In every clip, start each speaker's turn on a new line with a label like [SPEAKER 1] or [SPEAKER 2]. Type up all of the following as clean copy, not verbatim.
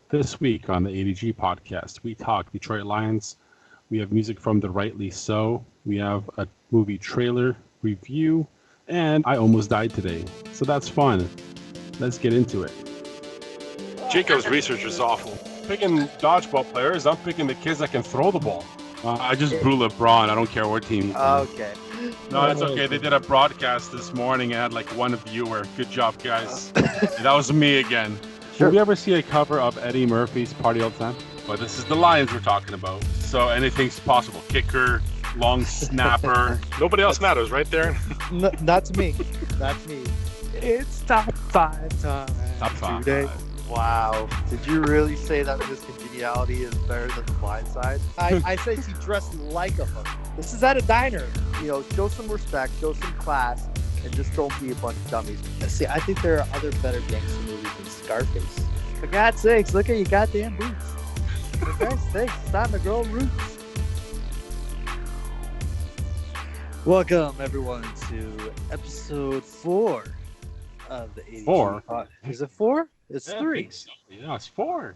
[SPEAKER 1] This week on the ADG podcast, we talk Detroit Lions. We have music from The Rightly So. We have a movie trailer review, and I almost died today. So that's fun. Let's get into it.
[SPEAKER 2] Jacob's research is awful. Picking dodgeball players, I'm picking the kids that can throw the ball.
[SPEAKER 1] I just blew LeBron. I don't care what team he's in.
[SPEAKER 3] Okay.
[SPEAKER 2] No, it's okay. They did a broadcast this morning and had like one viewer. Good job, guys. That was me again.
[SPEAKER 1] Did we ever see a cover of Eddie Murphy's Party All the Time?
[SPEAKER 2] But this is the Lions we're talking about. So anything's possible. Kicker, long snapper. Nobody else matters, right there?
[SPEAKER 3] Not to me. Not to me. It's top five time.
[SPEAKER 1] Top five.
[SPEAKER 3] Today. Wow. Did you really say that Miss Congeniality is better than The Blind Side? I say she dressed like a hooker. This is at a diner. You know, show some respect, show some class, and just don't be a bunch of dummies. See, I think there are other better gangster movies than Scarface. For God's sakes, look at your goddamn boots. For Christ's sakes, it's time to grow roots. Welcome, everyone, to episode 4 of the 80
[SPEAKER 1] 4?
[SPEAKER 3] Is it 4? It's 3.
[SPEAKER 1] So. Yeah, it's 4.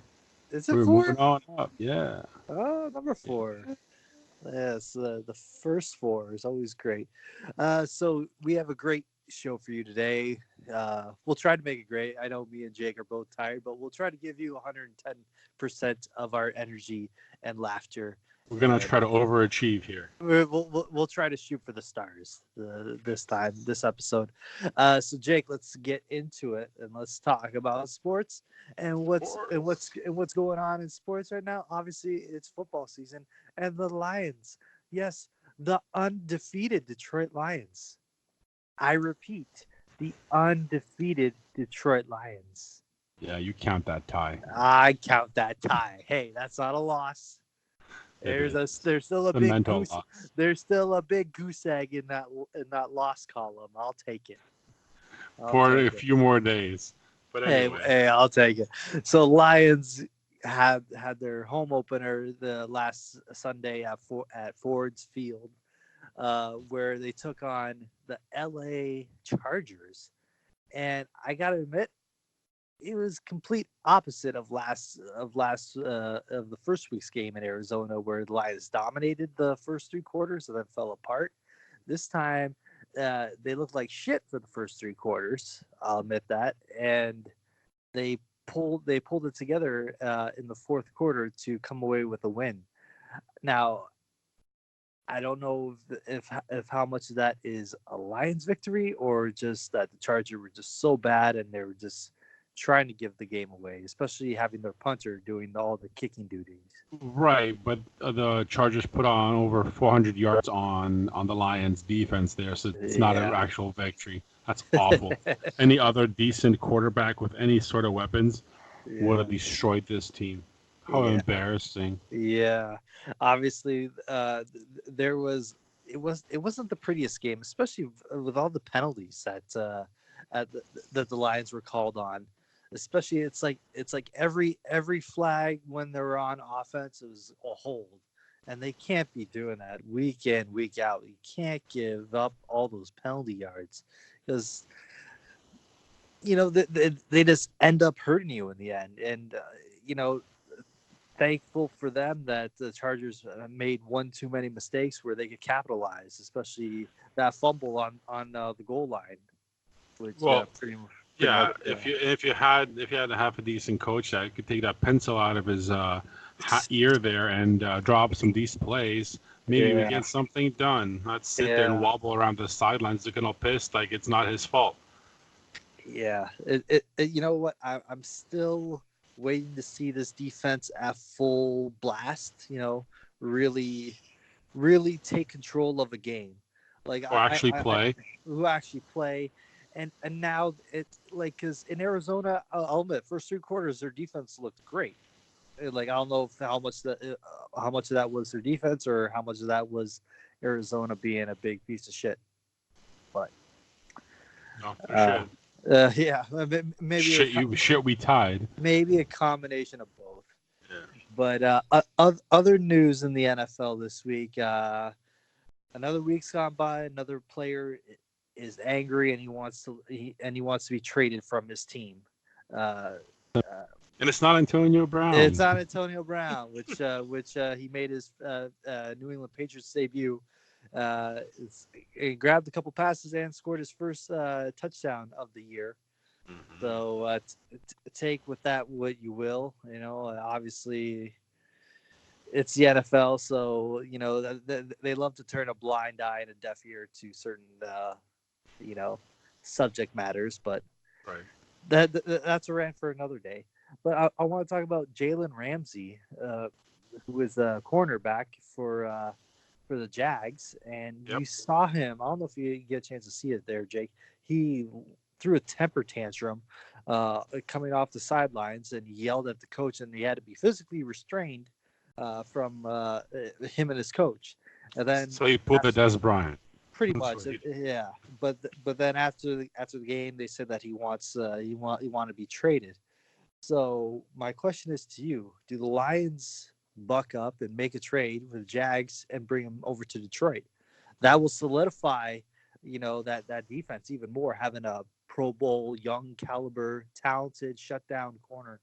[SPEAKER 3] Is it
[SPEAKER 1] We're
[SPEAKER 3] 4?
[SPEAKER 1] moving on up. Yeah.
[SPEAKER 3] Oh, number 4. Yes, the first 4 is always great. So we have a great show for you today. We'll try to make it great. I know me and Jake are both tired, but we'll try to give you 110% of our energy and laughter.
[SPEAKER 1] We're going to try to overachieve here.
[SPEAKER 3] We'll try to shoot for the stars this episode. So Jake, let's get into it and let's talk about sports and what's going on in sports right now. Obviously, it's football season and the Lions. Yes, the undefeated Detroit Lions. I repeat, the undefeated Detroit Lions.
[SPEAKER 1] Yeah, you count that tie.
[SPEAKER 3] I count that tie. Hey, that's not a loss. There's still a big goose. Loss. There's still a big goose egg in that loss column. I'll take it.
[SPEAKER 1] For a few more days. But anyway.
[SPEAKER 3] Hey, I'll take it. So Lions had their home opener the last Sunday at Ford's Field, where they took on the LA Chargers, and I gotta admit, it was complete opposite of the first week's game in Arizona, where the Lions dominated the first 3 quarters and then fell apart. This time, they looked like shit for the first 3 quarters. I'll admit that, and they pulled it together in the fourth quarter to come away with a win. Now, I don't know if how much of that is a Lions victory or just that the Chargers were just so bad and they were just trying to give the game away, especially having their punter doing all the kicking duties.
[SPEAKER 1] Right, but the Chargers put on over 400 yards on the Lions defense there, so it's not an actual victory. That's awful. Any other decent quarterback with any sort of weapons would have destroyed this team. How embarrassing. Yeah.
[SPEAKER 3] Obviously, it wasn't the prettiest game, especially with all the penalties that the Lions were called on. Especially, it's like every flag when they're on offense is a hold, and they can't be doing that week in, week out. You can't give up all those penalty yards because they just end up hurting you in the end. And thankful for them that the Chargers made one too many mistakes where they could capitalize, especially that fumble on the goal line, which pretty much.
[SPEAKER 1] Yeah, if you had to have a decent coach that could take that pencil out of his ear there and drop some decent plays, maybe we get something done. Not sit there and wobble around the sidelines looking all pissed like it's not his fault.
[SPEAKER 3] Yeah, you know what? I'm still waiting to see this defense at full blast. Really take control of a game, like
[SPEAKER 1] who actually
[SPEAKER 3] play. And now it's like, because in Arizona, I'll admit, first 3 quarters their defense looked great. Like, I don't know how much of that was their defense or how much of that was Arizona being a big piece of shit. But
[SPEAKER 1] maybe shit we tied.
[SPEAKER 3] Maybe a combination of both. Yeah. But other news in the NFL this week. Another week's gone by. Another player is angry and he wants to be traded from his team.
[SPEAKER 1] And it's not Antonio Brown.
[SPEAKER 3] It's not Antonio Brown, which he made his New England Patriots debut. He grabbed a couple passes and scored his first touchdown of the year.
[SPEAKER 2] Mm-hmm.
[SPEAKER 3] So take with that what you will. Obviously it's the NFL, so they love to turn a blind eye and a deaf ear to certain subject matters, but
[SPEAKER 2] Right.
[SPEAKER 3] that's a rant for another day. But I want to talk about Jalen Ramsey, who is a cornerback for the Jags, and
[SPEAKER 2] Yep.
[SPEAKER 3] you saw him. I don't know if you get a chance to see it there, Jake. He threw a temper tantrum coming off the sidelines and yelled at the coach, and he had to be physically restrained from him and his coach. And then
[SPEAKER 1] So he pulled the Des Bryant.
[SPEAKER 3] pretty
[SPEAKER 1] That's
[SPEAKER 3] much,
[SPEAKER 1] what
[SPEAKER 3] yeah. But then after the game, they said that he want to be traded. So my question is to you: do the Lions buck up and make a trade with the Jags and bring him over to Detroit? That will solidify, that defense even more, having a Pro Bowl, young caliber, talented, shutdown corner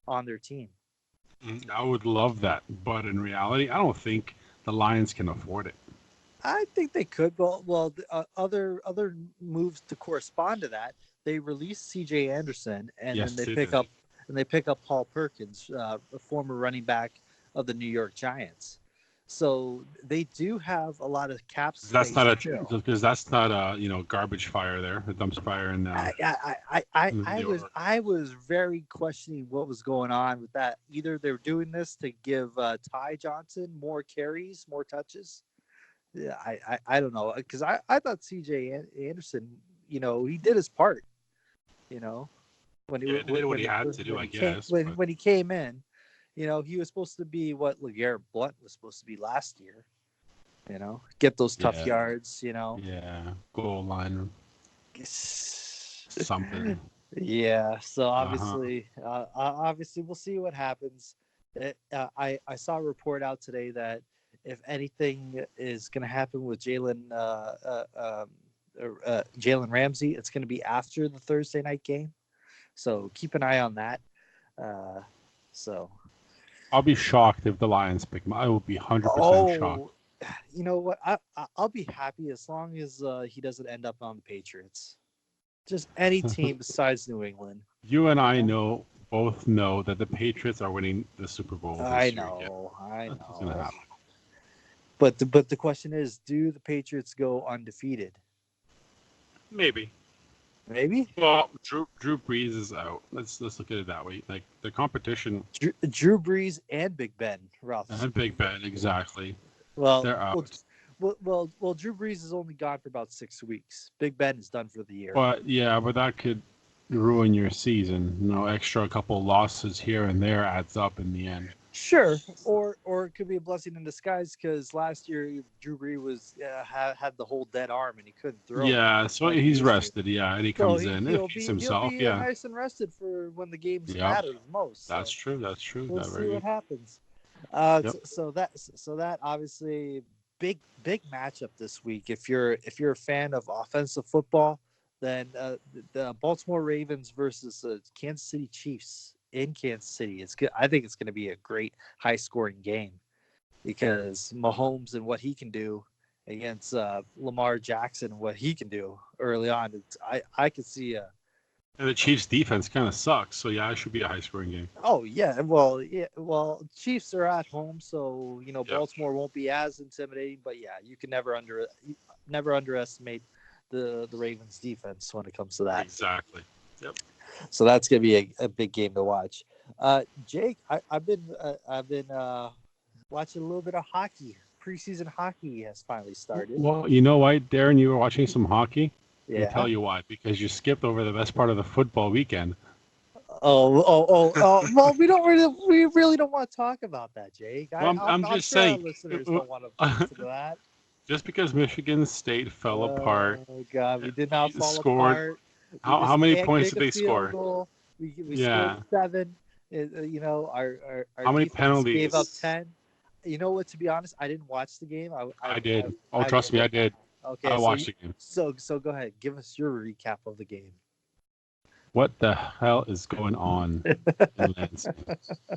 [SPEAKER 3] on their team.
[SPEAKER 1] I would love that, but in reality, I don't think the Lions can afford it.
[SPEAKER 3] I think they could. Well, other moves to correspond to that. They released C.J. Anderson, and
[SPEAKER 1] Yes,
[SPEAKER 3] then
[SPEAKER 1] they did.
[SPEAKER 3] they pick up Paul Perkins, a former running back of the New York Giants. So they do have a lot of cap space.
[SPEAKER 1] That's not
[SPEAKER 3] still.
[SPEAKER 1] because that's not a garbage fire there, a dumpster fire in
[SPEAKER 3] I was very questioning what was going on with that. Either they're doing this to give Ty Johnson more carries, more touches. Yeah, I don't know, because I thought C.J. Anderson, he did his part, when
[SPEAKER 1] he did what he had to do, I guess.
[SPEAKER 3] When he came in, he was supposed to be what LeGarrette Blount was supposed to be last year. Get those tough yards.
[SPEAKER 1] Yeah, goal line, something.
[SPEAKER 3] Yeah. So obviously we'll see what happens. I saw a report out today that if anything is going to happen with Jalen Ramsey, it's going to be after the Thursday night game. So keep an eye on that.
[SPEAKER 1] I'll be shocked if the Lions pick him. I will be 100% shocked.
[SPEAKER 3] You know what? I'll be happy as long as he doesn't end up on the Patriots. Just any team besides New England.
[SPEAKER 1] You and I both know that the Patriots are winning the Super Bowl.
[SPEAKER 3] I know.
[SPEAKER 1] That's what's gonna happen.
[SPEAKER 3] But the question is, do the Patriots go undefeated?
[SPEAKER 1] Maybe. Well, Drew Brees is out. Let's look at it that way. Like the competition.
[SPEAKER 3] Drew Brees and Big Ben Roethlisberger.
[SPEAKER 1] And Big Ben, exactly.
[SPEAKER 3] Well,
[SPEAKER 1] they're out.
[SPEAKER 3] Well, Drew Brees is only gone for about 6 weeks. Big Ben is done for the year.
[SPEAKER 1] But that could ruin your season. Extra couple losses here and there adds up in the end.
[SPEAKER 3] Sure, or it could be a blessing in disguise because last year Drew Brees had the whole dead arm and he couldn't throw.
[SPEAKER 1] Yeah, so he's rested. Yeah, and he comes in and he's himself.
[SPEAKER 3] He'll be nice and rested for when the games matter the most. So
[SPEAKER 1] that's true.
[SPEAKER 3] We'll see what happens. So that obviously big matchup this week. If you're a fan of offensive football, then the Baltimore Ravens versus the Kansas City Chiefs in Kansas City. It's good. I think it's going to be a great high-scoring game because Mahomes and what he can do against Lamar Jackson and what he can do early on. I could see a.
[SPEAKER 1] And the Chiefs' defense kind of sucks, so it should be a high-scoring game.
[SPEAKER 3] Oh yeah, well, Chiefs are at home, so Baltimore won't be as intimidating. But yeah, you can never underestimate the Ravens' defense when it comes to that.
[SPEAKER 1] Exactly. Yep.
[SPEAKER 3] So that's gonna be a big game to watch. Jake, I've been watching a little bit of hockey. Preseason hockey has finally started.
[SPEAKER 1] Well, you know what, Darrin, you were watching some hockey.
[SPEAKER 3] Yeah.
[SPEAKER 1] I'll tell you why. Because you skipped over the best part of the football weekend.
[SPEAKER 3] Well, we really don't want to talk about that, Jake.
[SPEAKER 1] I'm just
[SPEAKER 3] sure
[SPEAKER 1] saying.
[SPEAKER 3] Our listeners don't want to listen to that.
[SPEAKER 1] Just because Michigan State fell apart.
[SPEAKER 3] Oh God, we did not fall
[SPEAKER 1] apart. How many points did they score?
[SPEAKER 3] Goal. We scored 7. Our
[SPEAKER 1] how many penalties?
[SPEAKER 3] Gave up 10. You know what? To be honest, I didn't watch the game.
[SPEAKER 1] I did. Trust me, I did.
[SPEAKER 3] Okay,
[SPEAKER 1] I watched the game.
[SPEAKER 3] So go ahead. Give us your recap of the game.
[SPEAKER 1] What the hell is going on in Lansing?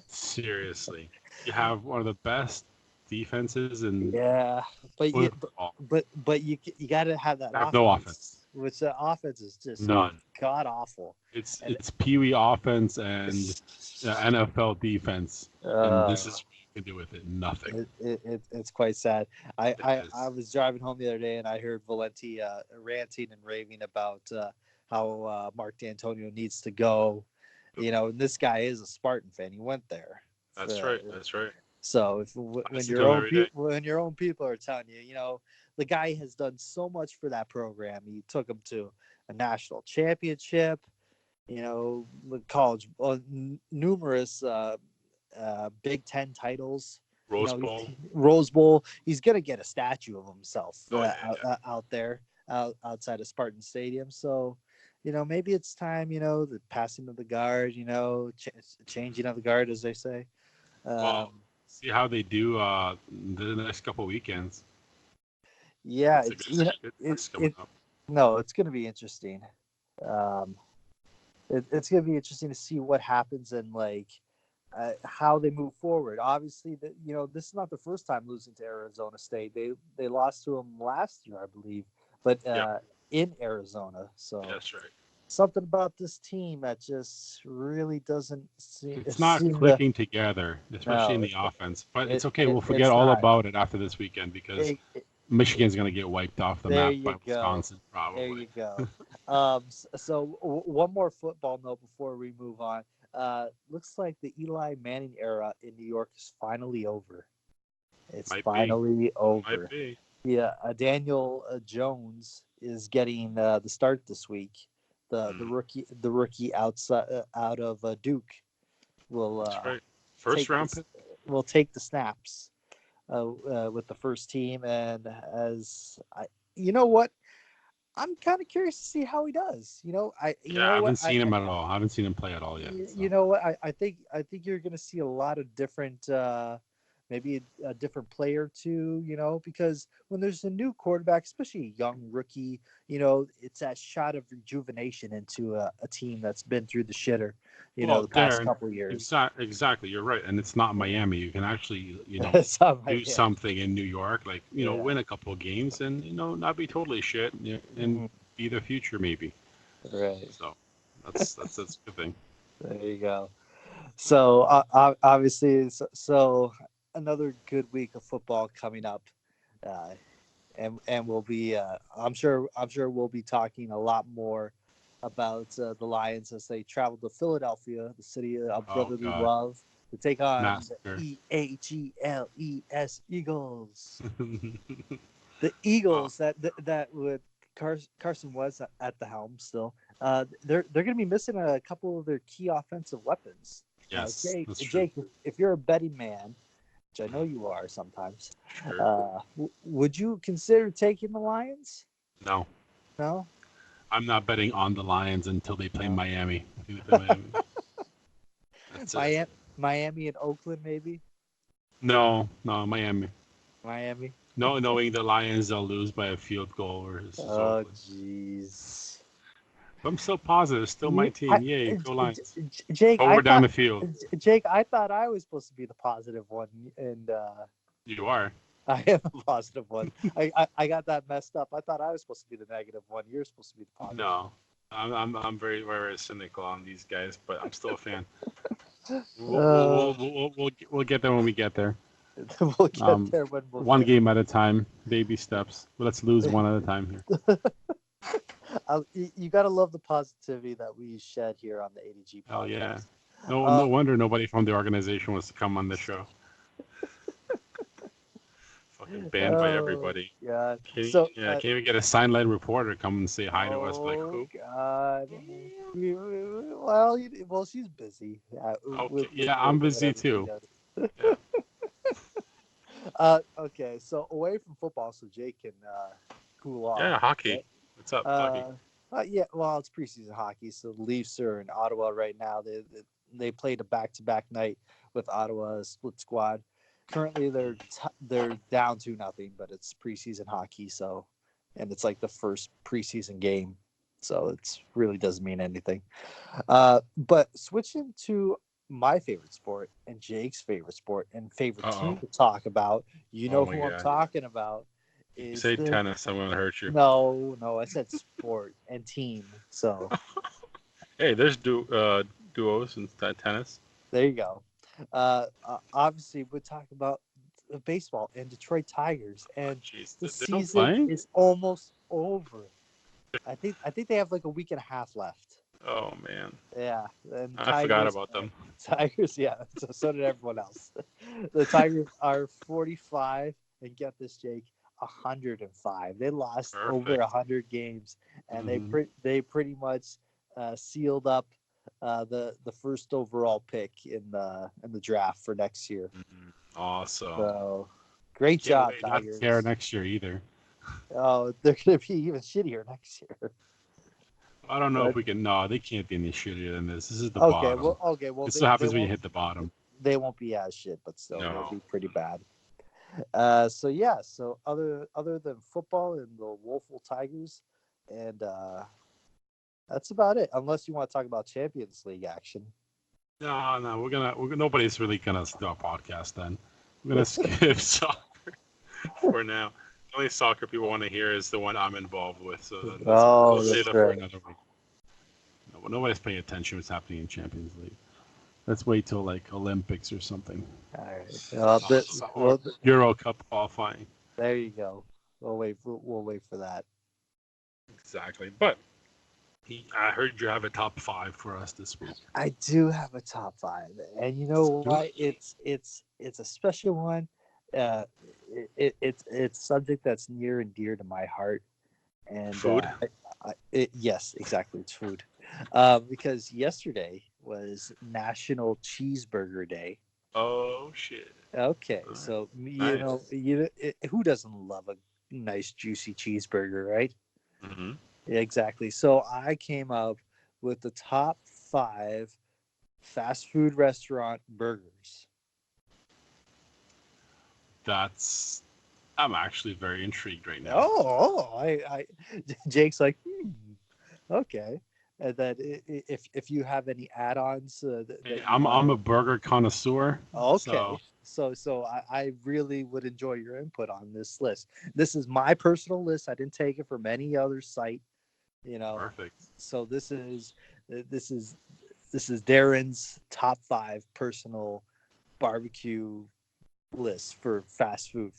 [SPEAKER 1] Seriously, you have one of the best defenses in
[SPEAKER 3] Yeah,
[SPEAKER 1] football.
[SPEAKER 3] but you got to have that
[SPEAKER 1] You have no offense,
[SPEAKER 3] offense, which the offense is just
[SPEAKER 1] none.
[SPEAKER 3] god awful.
[SPEAKER 1] It's
[SPEAKER 3] And
[SPEAKER 1] it's Pee Wee offense and NFL defense, and this is what you can do with it. Nothing.
[SPEAKER 3] it's quite sad.
[SPEAKER 1] It
[SPEAKER 3] I
[SPEAKER 1] is.
[SPEAKER 3] was driving home the other day and I heard Valenti ranting and raving about how Mark D'Antonio needs to go. You know, and this guy is a Spartan fan. He went there.
[SPEAKER 1] That's right. That's right.
[SPEAKER 3] So
[SPEAKER 1] I listen to him every day.
[SPEAKER 3] when your own people are telling you, you know, the guy has done so much for that program. He took them to a national championship. You know, with college, numerous Big Ten titles. You
[SPEAKER 1] Rose
[SPEAKER 3] know,
[SPEAKER 1] Bowl.
[SPEAKER 3] Rose Bowl. He's gonna get a statue of himself
[SPEAKER 1] Oh yeah, yeah.
[SPEAKER 3] out there, outside of Spartan Stadium. So, you know, maybe it's time. You know, the passing of the guard. You know, changing of the guard, as they say.
[SPEAKER 1] Well,
[SPEAKER 3] Um,
[SPEAKER 1] see how they do the next couple weekends.
[SPEAKER 3] yeah,
[SPEAKER 1] It's a
[SPEAKER 3] it's you know
[SPEAKER 1] good test coming up.
[SPEAKER 3] no, it's gonna be interesting. Um, it's gonna be interesting to see what happens and like how they move forward. Obviously, that you know this is not the first time losing to Arizona State. They lost to them last year, I believe, but
[SPEAKER 1] Yeah,
[SPEAKER 3] in Arizona. So
[SPEAKER 1] that's right.
[SPEAKER 3] something about this team that just really doesn't
[SPEAKER 1] It's not
[SPEAKER 3] seem to.
[SPEAKER 1] clicking together, especially in
[SPEAKER 3] No,
[SPEAKER 1] the offense. But it's okay. We'll forget
[SPEAKER 3] it's
[SPEAKER 1] all
[SPEAKER 3] not.
[SPEAKER 1] about it after this weekend because Michigan's going to get wiped off the
[SPEAKER 3] There
[SPEAKER 1] map
[SPEAKER 3] you
[SPEAKER 1] by
[SPEAKER 3] go.
[SPEAKER 1] Wisconsin,
[SPEAKER 3] There
[SPEAKER 1] probably.
[SPEAKER 3] you go. So one more football note before we move on. Looks like the Eli Manning era in New York is finally over. It's
[SPEAKER 1] Might be.
[SPEAKER 3] finally
[SPEAKER 1] Might
[SPEAKER 3] over.
[SPEAKER 1] be.
[SPEAKER 3] Yeah, Daniel Jones is getting the start this week.
[SPEAKER 1] Mm,
[SPEAKER 3] The rookie outside out of Duke will
[SPEAKER 1] that's right. First
[SPEAKER 3] take
[SPEAKER 1] round
[SPEAKER 3] this
[SPEAKER 1] pick.
[SPEAKER 3] will take the snaps with the first team. And you know what, I'm kind of curious to see how he does. You
[SPEAKER 1] Yeah, I
[SPEAKER 3] know what
[SPEAKER 1] haven't seen him at all. I haven't seen him play at all yet.
[SPEAKER 3] you
[SPEAKER 1] So.
[SPEAKER 3] know what, I think you're going to see a lot of different maybe a different player too, you know, because when there's a new quarterback, especially a young rookie, you know, it's that shot of rejuvenation into a team that's been through the shitter, you know,
[SPEAKER 1] Well,
[SPEAKER 3] the past
[SPEAKER 1] Darrin,
[SPEAKER 3] couple of years.
[SPEAKER 1] exactly. You're right, and it's not Miami. You can actually,
[SPEAKER 3] So I'm
[SPEAKER 1] do
[SPEAKER 3] like, yeah,
[SPEAKER 1] something in New York, like
[SPEAKER 3] yeah.
[SPEAKER 1] win a couple of games, and not be totally shit, and
[SPEAKER 3] Mhm.
[SPEAKER 1] be the future maybe.
[SPEAKER 3] Right.
[SPEAKER 1] So that's a good thing.
[SPEAKER 3] There you go. So obviously, so another good week of football coming up, uh, and we'll be. I'm sure we'll be talking a lot more about the Lions as they travel to Philadelphia, the city of
[SPEAKER 1] Oh
[SPEAKER 3] brotherly
[SPEAKER 1] God,
[SPEAKER 3] love, to take on
[SPEAKER 1] massacre.
[SPEAKER 3] the EAGLES Eagles.
[SPEAKER 1] uh,
[SPEAKER 3] The Eagles that would Carson was at the helm still. They're going to be missing a couple of their key offensive weapons. Now,
[SPEAKER 1] yes, that's true.
[SPEAKER 3] Jake, if you're a betting man, which I know you are sometimes,
[SPEAKER 1] Sure.
[SPEAKER 3] would you consider taking the Lions?
[SPEAKER 1] No,
[SPEAKER 3] No,
[SPEAKER 1] I'm not betting on the Lions until they play
[SPEAKER 3] no.
[SPEAKER 1] Miami. I think they play Miami. That's it.
[SPEAKER 3] Miami and Oakland, maybe.
[SPEAKER 1] No, no, Miami.
[SPEAKER 3] Miami.
[SPEAKER 1] No, knowing the Lions, they'll lose by a field goal versus
[SPEAKER 3] Oh,
[SPEAKER 1] Oakland.
[SPEAKER 3] jeez.
[SPEAKER 1] But I'm still positive. Still my
[SPEAKER 3] Yeah,
[SPEAKER 1] team. Yay, go Lions.
[SPEAKER 3] Jake, I
[SPEAKER 1] Forward down
[SPEAKER 3] thought
[SPEAKER 1] the field.
[SPEAKER 3] Jake, I thought I was supposed to be the positive one, and
[SPEAKER 1] You are.
[SPEAKER 3] I am the positive one. I got that messed up. I thought I was supposed to be the negative one. You're supposed to be the positive
[SPEAKER 1] No. I'm very, very cynical on these guys, but I'm still a fan.
[SPEAKER 3] one.
[SPEAKER 1] We'll get there when we get there.
[SPEAKER 3] We'll get there when we'll
[SPEAKER 1] One
[SPEAKER 3] get
[SPEAKER 1] game at a time, baby steps. But let's lose one at a time here.
[SPEAKER 3] you got to love the positivity that we shed here on the ADG
[SPEAKER 1] Hell yeah.
[SPEAKER 3] podcast.
[SPEAKER 1] No wonder nobody from the organization wants to come on the show. Fucking banned by
[SPEAKER 3] Oh
[SPEAKER 1] everybody.
[SPEAKER 3] God!
[SPEAKER 1] Can't even get a sign-line reporter come and say hi to us. Like
[SPEAKER 3] Oh
[SPEAKER 1] who?
[SPEAKER 3] God! Well, she's busy
[SPEAKER 1] Okay, yeah, I'm
[SPEAKER 3] with
[SPEAKER 1] busy
[SPEAKER 3] whatever she
[SPEAKER 1] too.
[SPEAKER 3] does.
[SPEAKER 1] Yeah.
[SPEAKER 3] Okay, so away from football, so Jake can cool off.
[SPEAKER 1] Yeah, hockey.
[SPEAKER 3] Right?
[SPEAKER 1] What's up, hockey?
[SPEAKER 3] Yeah. Well, it's preseason hockey, so the Leafs are in Ottawa right now. They played a back-to-back night with Ottawa split squad. Currently, they're down 2-0, but it's preseason hockey, so and it's like the first preseason game so it really doesn't mean anything. But switching to my favorite sport and Jake's favorite sport and favorite
[SPEAKER 2] Uh-oh.
[SPEAKER 3] team to talk about, you
[SPEAKER 2] Oh
[SPEAKER 3] know
[SPEAKER 2] my
[SPEAKER 3] who I'm
[SPEAKER 2] God.
[SPEAKER 3] talking about,
[SPEAKER 2] You
[SPEAKER 3] is
[SPEAKER 2] say
[SPEAKER 3] the
[SPEAKER 2] tennis, I'm gonna hurt you.
[SPEAKER 3] no, I said sport and team. So
[SPEAKER 2] Hey, there's duos in tennis.
[SPEAKER 3] there you go. Obviously, we're talking about baseball and Detroit Tigers,
[SPEAKER 2] Oh,
[SPEAKER 3] and
[SPEAKER 2] jeez,
[SPEAKER 3] the
[SPEAKER 2] they're still
[SPEAKER 3] season
[SPEAKER 2] playing?
[SPEAKER 3] is almost over. I think they have like a week and a half left.
[SPEAKER 2] Oh man,
[SPEAKER 3] Yeah, and
[SPEAKER 2] I forgot
[SPEAKER 3] Tigers,
[SPEAKER 2] about them.
[SPEAKER 3] Tigers, yeah. So did everyone else. The Tigers are 45, and get this, Jake, 105. They lost over
[SPEAKER 2] Perfect.
[SPEAKER 3] 100 games, and
[SPEAKER 2] Hmm.
[SPEAKER 3] they pretty much sealed up the first overall pick in the draft for next year.
[SPEAKER 2] Awesome.
[SPEAKER 3] So great
[SPEAKER 1] Can't
[SPEAKER 3] job,
[SPEAKER 1] wait. Not care
[SPEAKER 3] Tigers.
[SPEAKER 1] next year either.
[SPEAKER 3] Oh, they're going to be even shittier next year.
[SPEAKER 1] I don't know if
[SPEAKER 3] But
[SPEAKER 1] we can. No, they can't be any shittier than this. This is the
[SPEAKER 3] okay,
[SPEAKER 1] bottom.
[SPEAKER 3] well,
[SPEAKER 1] This is what
[SPEAKER 3] they
[SPEAKER 1] happens when you
[SPEAKER 3] won't
[SPEAKER 1] hit the bottom.
[SPEAKER 3] be as shit, but still they'll
[SPEAKER 2] No.
[SPEAKER 3] be pretty bad. So yeah, so other than football and the Woeful Tigers, and that's about it. Unless you want to talk about Champions League action.
[SPEAKER 1] No, no, nobody's really gonna do a podcast then. We're gonna skip soccer for now. The only soccer people want to hear is the one I'm involved with. So we'll
[SPEAKER 3] Oh,
[SPEAKER 1] save
[SPEAKER 3] that's
[SPEAKER 1] that for
[SPEAKER 3] right.
[SPEAKER 1] another week. No, nobody's paying attention to what's happening in Champions League. Let's wait till like Olympics or something.
[SPEAKER 3] All right.
[SPEAKER 1] Or Euro Cup qualifying.
[SPEAKER 3] There you go. We'll wait for that.
[SPEAKER 1] Exactly. But I heard you have a top five for us this week.
[SPEAKER 3] I do have a top five, and you know
[SPEAKER 1] Do
[SPEAKER 3] what? It's a special one. Uh, it's a subject that's near and dear to my heart, and
[SPEAKER 1] food.
[SPEAKER 3] yes, exactly, it's food. Because yesterday was National Cheeseburger Day.
[SPEAKER 2] Oh shit.
[SPEAKER 3] Okay,
[SPEAKER 1] All right.
[SPEAKER 3] so
[SPEAKER 1] Nice.
[SPEAKER 3] who doesn't love a nice juicy cheeseburger, right?
[SPEAKER 2] Hmm.
[SPEAKER 3] Exactly. So I came up with the top five fast food restaurant burgers.
[SPEAKER 1] That's. I'm actually very intrigued right now.
[SPEAKER 3] Jake's like, okay. And then if you have any add-ons that you want
[SPEAKER 1] I'm
[SPEAKER 3] to,
[SPEAKER 1] a burger connoisseur, so
[SPEAKER 3] okay. So I really would enjoy your input on this list. This is my personal list. I didn't take it from any other site, you know.
[SPEAKER 1] perfect.
[SPEAKER 3] So this is this is Darrin's top five personal barbecue list for fast food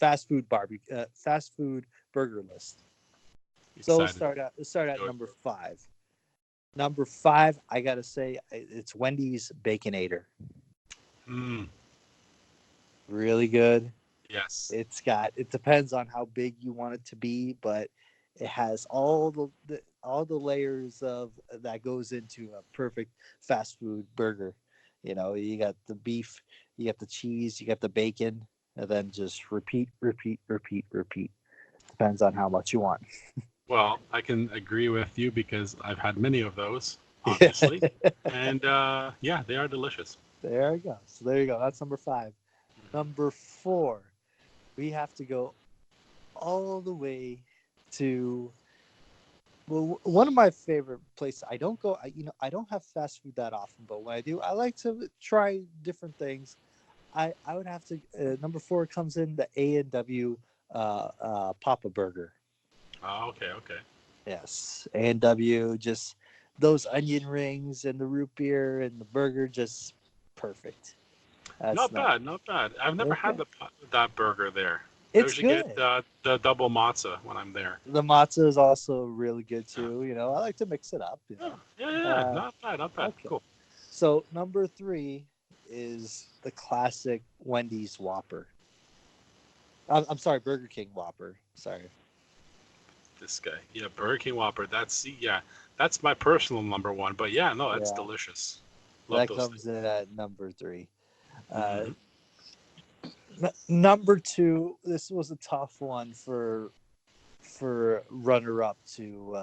[SPEAKER 3] burger list. So
[SPEAKER 1] Excited.
[SPEAKER 3] let's start at
[SPEAKER 2] Do it.
[SPEAKER 3] number five. Number five, I gotta say, it's Wendy's Baconator.
[SPEAKER 1] Mm,
[SPEAKER 3] Really good.
[SPEAKER 1] yes.
[SPEAKER 3] It depends on how big you want it to be, but it has all the layers of that goes into a perfect fast food burger. You know, you got the beef, you got the cheese, you got the bacon, and then just repeat, repeat, repeat, repeat. Depends on how much you want.
[SPEAKER 1] Well, I can agree with you because I've had many of those, obviously, and yeah, they are delicious.
[SPEAKER 3] There you go. So there you go. That's number five. Number four, we have to go all the way to one of my favorite places. I don't go. I don't have fast food that often, but when I do, I like to try different things. I would have to number four comes in the A&W Papa Burger.
[SPEAKER 1] Oh, okay, okay.
[SPEAKER 3] Yes, A&W, just those onion rings and the root beer and the burger, just perfect. That's
[SPEAKER 1] Not
[SPEAKER 3] not
[SPEAKER 1] bad, not bad. I've never had
[SPEAKER 3] okay.
[SPEAKER 1] that burger there. I
[SPEAKER 3] It's
[SPEAKER 1] usually get
[SPEAKER 3] good.
[SPEAKER 1] the double matzo when I'm there.
[SPEAKER 3] The matzo is also really good
[SPEAKER 1] Yeah,
[SPEAKER 3] too. You know, I like to mix it up. You
[SPEAKER 1] yeah,
[SPEAKER 3] know.
[SPEAKER 1] yeah, yeah, yeah.
[SPEAKER 3] Uh,
[SPEAKER 1] Not bad, not bad.
[SPEAKER 3] okay.
[SPEAKER 1] Cool.
[SPEAKER 3] So number three is the classic Wendy's Whopper. I'm sorry, Burger King Whopper. Sorry.
[SPEAKER 1] This guy, yeah, Burger King Whopper. Yeah, that's my personal number one. But yeah, no, that's
[SPEAKER 3] Yeah,
[SPEAKER 1] delicious. Love
[SPEAKER 3] that
[SPEAKER 1] those things.
[SPEAKER 3] comes in at number three. Uh,
[SPEAKER 1] Hmm.
[SPEAKER 3] Number two, this was a tough one for runner up to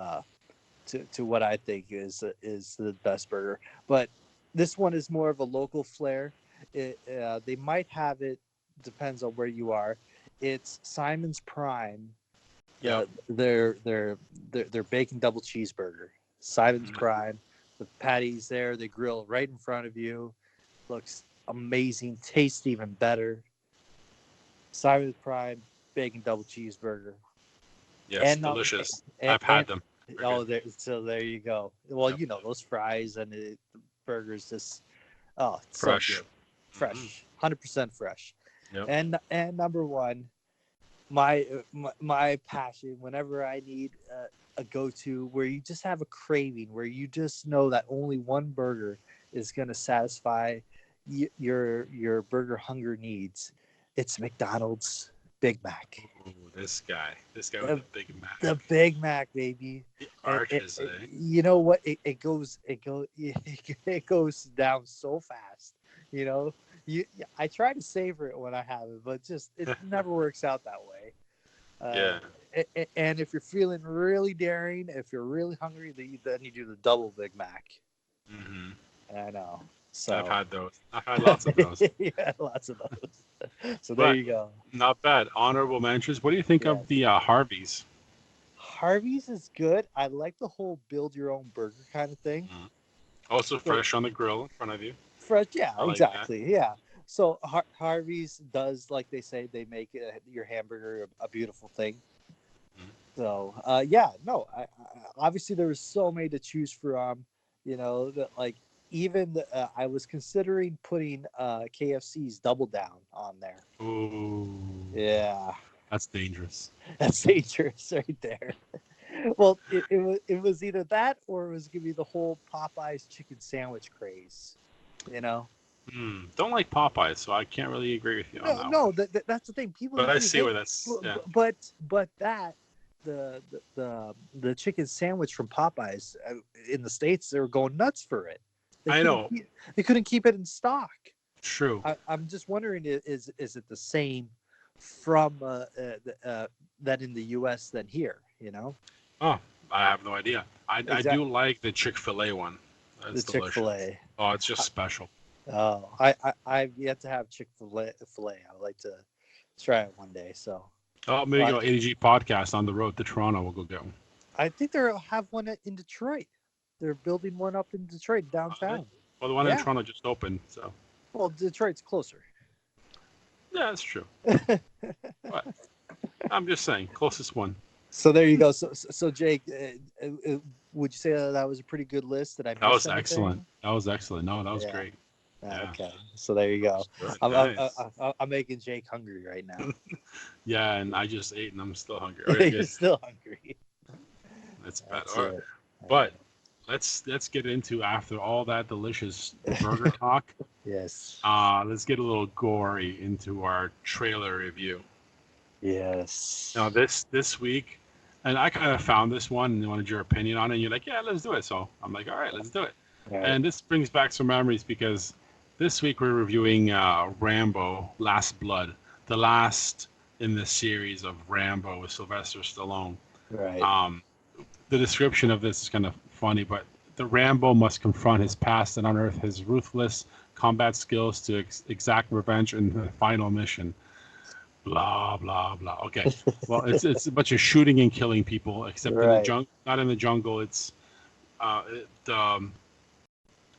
[SPEAKER 3] what I think is the best burger, but this one is more of a local flair. They might have it, depends on where you are. It's Simon's Prime,
[SPEAKER 1] Yep.
[SPEAKER 3] their bacon double cheeseburger. Simon's Prime, the patties there, they grill right in front of you. Looks amazing, tastes even better. Simon's Prime bacon double cheeseburger.
[SPEAKER 2] Yes, delicious. I've had them.
[SPEAKER 3] Oh, there you go. Well, you know those fries and the burgers just it's
[SPEAKER 2] Fresh.
[SPEAKER 3] so good. Fresh, 100% fresh.
[SPEAKER 2] Yep.
[SPEAKER 3] And number one, my passion. Whenever I need a go-to, where you just have a craving, where you just know that only one burger is going to satisfy your burger hunger needs, it's McDonald's Big Mac.
[SPEAKER 2] Ooh, this guy with the Big Mac.
[SPEAKER 3] The Big Mac, baby.
[SPEAKER 2] The arches,
[SPEAKER 3] You know what? It goes down so fast. You know, I try to savor it when I have it, but just it never works out that way.
[SPEAKER 2] Yeah.
[SPEAKER 3] And if you're feeling really daring, if you're really hungry, then you do the double Big Mac.
[SPEAKER 2] Mm-hmm.
[SPEAKER 3] I know. So
[SPEAKER 2] I've had those. I've had lots of those.
[SPEAKER 3] Yeah, lots of those. So there you go.
[SPEAKER 2] Not bad. Honorable mentions. What do you think of the Harvey's?
[SPEAKER 3] Harvey's is good. I like the whole build your own burger kind of thing.
[SPEAKER 2] Mm-hmm. Also fresh on the grill in front of you.
[SPEAKER 3] Fresh, yeah,
[SPEAKER 2] like
[SPEAKER 3] exactly, that. Yeah. So Harvey's does, like they say, they make your hamburger a beautiful thing. Mm-hmm. So obviously there was so many to choose from. You know, that like even I was considering putting KFC's Double Down on there.
[SPEAKER 2] Ooh.
[SPEAKER 3] Yeah.
[SPEAKER 2] That's dangerous.
[SPEAKER 3] That's dangerous right there. Well, it was either that or it was gonna be the whole Popeyes chicken sandwich craze. You know.
[SPEAKER 2] Don't like Popeyes, so I can't really agree with you on that.
[SPEAKER 3] No, that's the thing. People.
[SPEAKER 2] But I see where that's. Yeah.
[SPEAKER 3] But that the chicken sandwich from Popeyes in the States, they were going nuts for it.
[SPEAKER 2] I know.
[SPEAKER 3] They couldn't keep it in stock.
[SPEAKER 2] True.
[SPEAKER 3] I'm just wondering, is it the same from that in the U.S. than here? You know.
[SPEAKER 2] Oh, I have no idea. I do like the Chick-fil-A one. That's
[SPEAKER 3] the Chick-fil-A.
[SPEAKER 2] Oh, it's just special.
[SPEAKER 3] Oh, I've yet to have Chick-fil-A. I would like to try it one day. So.
[SPEAKER 2] Oh, maybe go ADG podcast on the road to Toronto. We'll go get one.
[SPEAKER 3] I think they'll have one in Detroit. They're building one up in Detroit downtown.
[SPEAKER 2] Well, the one in Toronto just opened, so.
[SPEAKER 3] Well, Detroit's closer.
[SPEAKER 2] Yeah, that's true. But I'm just saying, closest one.
[SPEAKER 3] So there you go. So Jake, would you say that was a pretty good list?
[SPEAKER 2] That was excellent. That was excellent. No, that was great.
[SPEAKER 3] Yeah. Okay, so there you go. I'm making Jake hungry right now.
[SPEAKER 2] Yeah, and I just ate and I'm still hungry. Okay,
[SPEAKER 3] you're still hungry.
[SPEAKER 2] That's bad. All right. But let's get into, after all that delicious burger talk.
[SPEAKER 3] Yes.
[SPEAKER 2] Let's get a little gory into our trailer review.
[SPEAKER 3] Yes.
[SPEAKER 2] Now this week, and I kind of found this one and wanted your opinion on it. And you're like, yeah, let's do it. So I'm like, all right, let's do it. Right. And this brings back some memories because this week we're reviewing Rambo: Last Blood, the last in the series of Rambo with Sylvester Stallone.
[SPEAKER 3] Right.
[SPEAKER 2] The description of this is kind of funny, but the Rambo must confront his past and unearth his ruthless combat skills to exact revenge in the final mission. Blah blah blah. Okay, well, it's a bunch of shooting and killing people, except in the jungle. Not in the jungle. It's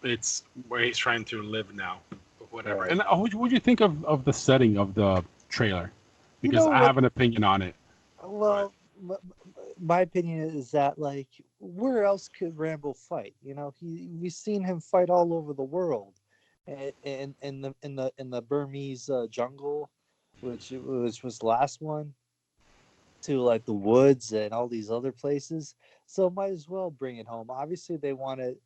[SPEAKER 2] it's where he's trying to live now, but whatever. Right. And what do you think of the setting of the trailer? Because I have an opinion on it.
[SPEAKER 3] Well, my opinion is that, like, where else could Rambo fight? You know, we've seen him fight all over the world, and in the Burmese jungle, which was the last one, to like the woods and all these other places. So might as well bring it home. Obviously, they wanted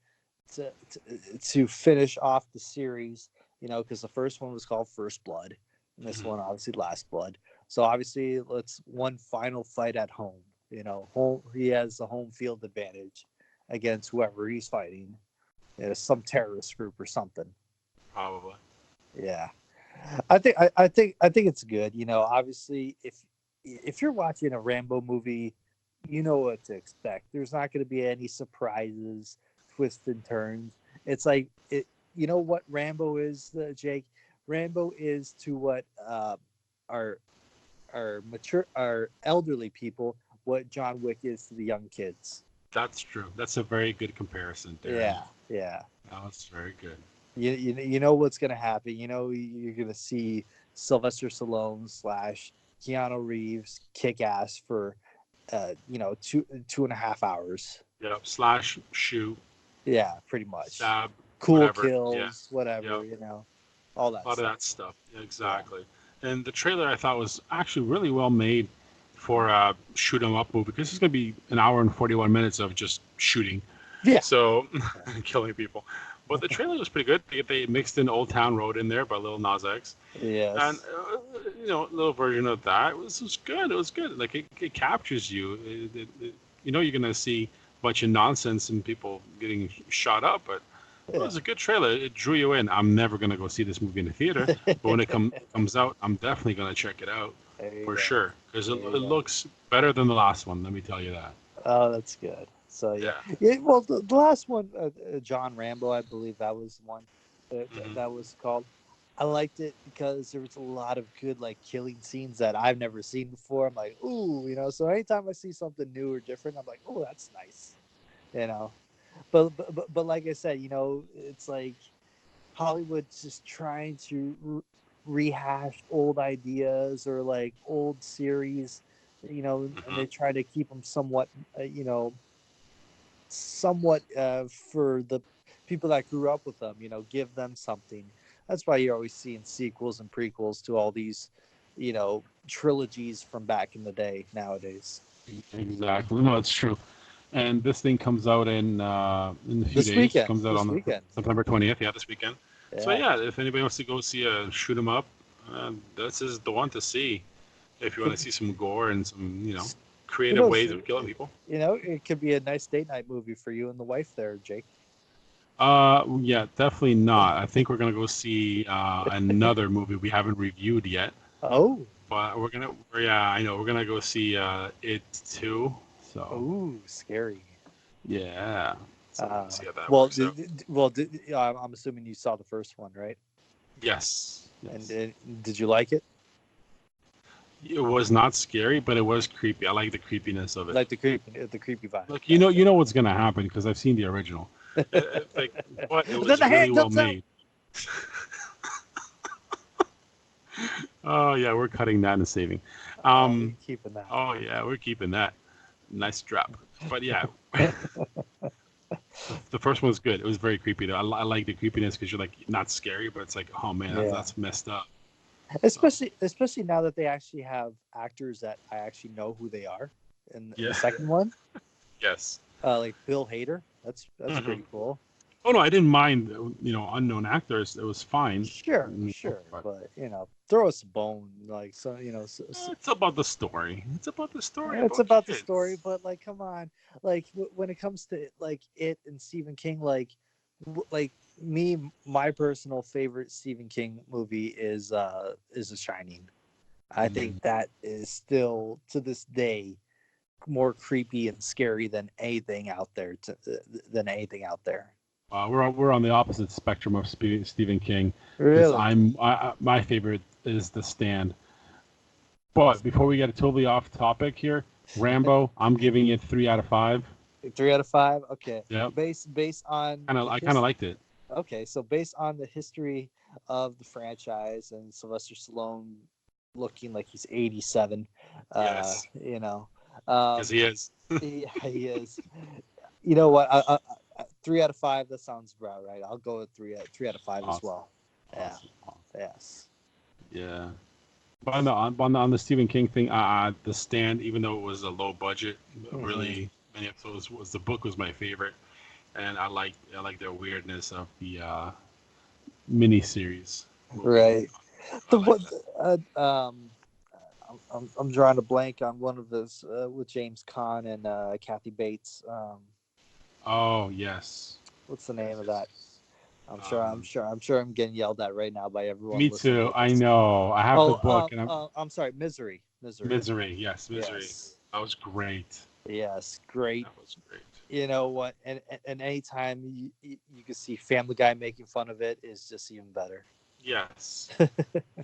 [SPEAKER 3] to finish off the series, you know, because the first one was called First Blood, and this one obviously Last Blood. So obviously, let's one final fight at home. You know, he has the home field advantage against whoever he's fighting. You know, some terrorist group or something.
[SPEAKER 2] Probably.
[SPEAKER 3] Yeah, I think it's good. You know, obviously, if you're watching a Rambo movie, you know what to expect. There's not going to be any surprises, twists and turns. It's like it. You know what Rambo is, Jake? Rambo is to what our elderly people what John Wick is to the young kids.
[SPEAKER 2] That's true. That's a very good comparison, Darren.
[SPEAKER 3] Yeah, yeah.
[SPEAKER 2] That was very good.
[SPEAKER 3] You know what's gonna happen. You know you're gonna see Sylvester Stallone slash Keanu Reeves kick ass for two and a half hours.
[SPEAKER 2] Yep. Slash shoot,
[SPEAKER 3] Yeah, pretty much.
[SPEAKER 2] stab,
[SPEAKER 3] Cool
[SPEAKER 2] whatever. Yeah.
[SPEAKER 3] kills,
[SPEAKER 2] Yep.
[SPEAKER 3] whatever, all
[SPEAKER 2] A
[SPEAKER 3] that
[SPEAKER 2] lot of
[SPEAKER 3] stuff.
[SPEAKER 2] that stuff. Yeah,
[SPEAKER 3] Yeah.
[SPEAKER 2] exactly. And the trailer I thought was actually really well made for a shoot 'em up movie because it's going to be an hour and 41 minutes of just shooting.
[SPEAKER 3] Yeah.
[SPEAKER 2] So killing people. But the trailer was pretty good. They mixed in Old Town Road in there by Lil Nas X, and
[SPEAKER 3] Yes.
[SPEAKER 2] a little version of that. It was good. It was good. Like it captures you. You're gonna see a bunch of nonsense and people getting shot up, but it
[SPEAKER 3] Yeah.
[SPEAKER 2] was a good trailer. It drew you in. I'm never gonna go see this movie in the theater, but when it comes out, I'm definitely gonna check it out
[SPEAKER 3] There you
[SPEAKER 2] for
[SPEAKER 3] go.
[SPEAKER 2] sure because it
[SPEAKER 3] There you go.
[SPEAKER 2] looks better than the last one. Let me tell you that.
[SPEAKER 3] Oh, that's good. So
[SPEAKER 2] Yeah.
[SPEAKER 3] well, the last one, John Rambo, I believe that was one
[SPEAKER 2] Mhm.
[SPEAKER 3] that was called. I liked it because there was a lot of good like killing scenes that I've never seen before. I'm like, ooh, So anytime I see something new or different, I'm like, oh, that's nice, you know. But like I said, it's like Hollywood's just trying to rehash old ideas or like old series, and
[SPEAKER 2] Mhm.
[SPEAKER 3] they try to keep them somewhat, somewhat for the people that grew up with them, give them something. That's why you're always seeing sequels and prequels to all these, trilogies from back in the day nowadays.
[SPEAKER 2] Exactly. No, it's true. And this thing comes out in a few
[SPEAKER 3] This
[SPEAKER 2] days.
[SPEAKER 3] weekend,
[SPEAKER 2] Comes out
[SPEAKER 3] this
[SPEAKER 2] on the
[SPEAKER 3] weekend.
[SPEAKER 2] September 20th. Yeah, this weekend. So
[SPEAKER 3] Yeah.
[SPEAKER 2] yeah, if anybody wants to go see a shoot 'em up, this is the one to see. If you want to see some gore and some
[SPEAKER 3] Who
[SPEAKER 2] creative
[SPEAKER 3] knows?
[SPEAKER 2] ways of killing people.
[SPEAKER 3] It could be a nice date night movie for you and the wife there, Jake.
[SPEAKER 2] Yeah, definitely not. I think we're gonna go see another movie we haven't reviewed yet,
[SPEAKER 3] Oh,
[SPEAKER 2] but yeah, I know we're gonna go see It 2. So
[SPEAKER 3] ooh, scary.
[SPEAKER 2] yeah, so we'll
[SPEAKER 3] Uh,
[SPEAKER 2] see how that
[SPEAKER 3] well,
[SPEAKER 2] works out.
[SPEAKER 3] I'm assuming you saw the first one, right?
[SPEAKER 2] Yes,
[SPEAKER 3] And
[SPEAKER 2] yes.
[SPEAKER 3] did you like it?
[SPEAKER 2] It was not scary, but it was creepy. I like the creepiness of it.
[SPEAKER 3] Like the creepy vibe.
[SPEAKER 2] Like
[SPEAKER 3] Gotcha.
[SPEAKER 2] you know what's gonna happen because I've seen the original. Like, but it
[SPEAKER 3] And then
[SPEAKER 2] was
[SPEAKER 3] the
[SPEAKER 2] really
[SPEAKER 3] hand
[SPEAKER 2] well
[SPEAKER 3] comes out.
[SPEAKER 2] made. Oh yeah, we're cutting that and saving.
[SPEAKER 3] Oh, you're
[SPEAKER 2] Um,
[SPEAKER 3] keeping that.
[SPEAKER 2] oh yeah, we're keeping that. Nice drop. But yeah, the first one was good. It was very creepy though. I like the creepiness because you're like not scary, but it's like, oh man,
[SPEAKER 3] Yeah.
[SPEAKER 2] that's messed up. So
[SPEAKER 3] Especially now that they actually have actors that I actually know who they are in the
[SPEAKER 2] yeah,
[SPEAKER 3] second one.
[SPEAKER 2] yes.
[SPEAKER 3] Like Bill Hader. That's
[SPEAKER 2] Hmm.
[SPEAKER 3] pretty cool.
[SPEAKER 2] Oh no, I didn't mind. Unknown actors. It was fine.
[SPEAKER 3] Sure, sure,
[SPEAKER 2] But
[SPEAKER 3] but throw us a bone, like so,
[SPEAKER 2] it's about the story. It's about the story
[SPEAKER 3] it's
[SPEAKER 2] about
[SPEAKER 3] about the story,
[SPEAKER 2] kids.
[SPEAKER 3] but like, come on, like when it comes to like it and Stephen King, like, like me, my personal favorite Stephen King movie is The Shining. I think
[SPEAKER 2] Mm.
[SPEAKER 3] that is still to this day more creepy and scary than anything out there. Than anything out there.
[SPEAKER 2] We're on the opposite spectrum of Stephen King because
[SPEAKER 3] Really?
[SPEAKER 2] my favorite is The Stand. But before we get totally off topic here, Rambo, I'm giving it 3 out of 5.
[SPEAKER 3] 3 out of 5. Okay.
[SPEAKER 2] Yep,
[SPEAKER 3] Based on the
[SPEAKER 2] I kind of liked it.
[SPEAKER 3] Okay, so based on the history of the franchise and Sylvester Stallone looking like he's 87,
[SPEAKER 2] Yes,
[SPEAKER 3] you know,
[SPEAKER 2] because he is.
[SPEAKER 3] he is. You know what? 3 out of 5. That sounds about right. I'll go with 3 out of 5 as
[SPEAKER 2] Awesome,
[SPEAKER 3] well. Yeah.
[SPEAKER 2] awesome, awesome.
[SPEAKER 3] Yes.
[SPEAKER 2] Yeah. But on the Stephen King thing, The Stand, even though it was a low budget,
[SPEAKER 3] Hmm.
[SPEAKER 2] really many episodes was the book was my favorite, and I like the weirdness of the mini series movie.
[SPEAKER 3] Right.
[SPEAKER 2] I
[SPEAKER 3] The
[SPEAKER 2] like
[SPEAKER 3] what?
[SPEAKER 2] that.
[SPEAKER 3] I'm drawing a blank on one of those with James Caan and Kathy Bates.
[SPEAKER 2] Oh yes,
[SPEAKER 3] What's the
[SPEAKER 2] yes,
[SPEAKER 3] name of
[SPEAKER 2] yes,
[SPEAKER 3] that?
[SPEAKER 2] yes.
[SPEAKER 3] I'm getting yelled at right now by everyone
[SPEAKER 2] Me
[SPEAKER 3] listening
[SPEAKER 2] too.
[SPEAKER 3] to
[SPEAKER 2] I
[SPEAKER 3] this.
[SPEAKER 2] know. I have the
[SPEAKER 3] Oh,
[SPEAKER 2] book, and
[SPEAKER 3] I'm sorry, Misery. Misery.
[SPEAKER 2] Misery. Yes, Misery.
[SPEAKER 3] Yes.
[SPEAKER 2] That was great.
[SPEAKER 3] Yes. Great.
[SPEAKER 2] That was great.
[SPEAKER 3] You know what? And anytime you can see Family Guy making fun of it is just even better.
[SPEAKER 2] Yes,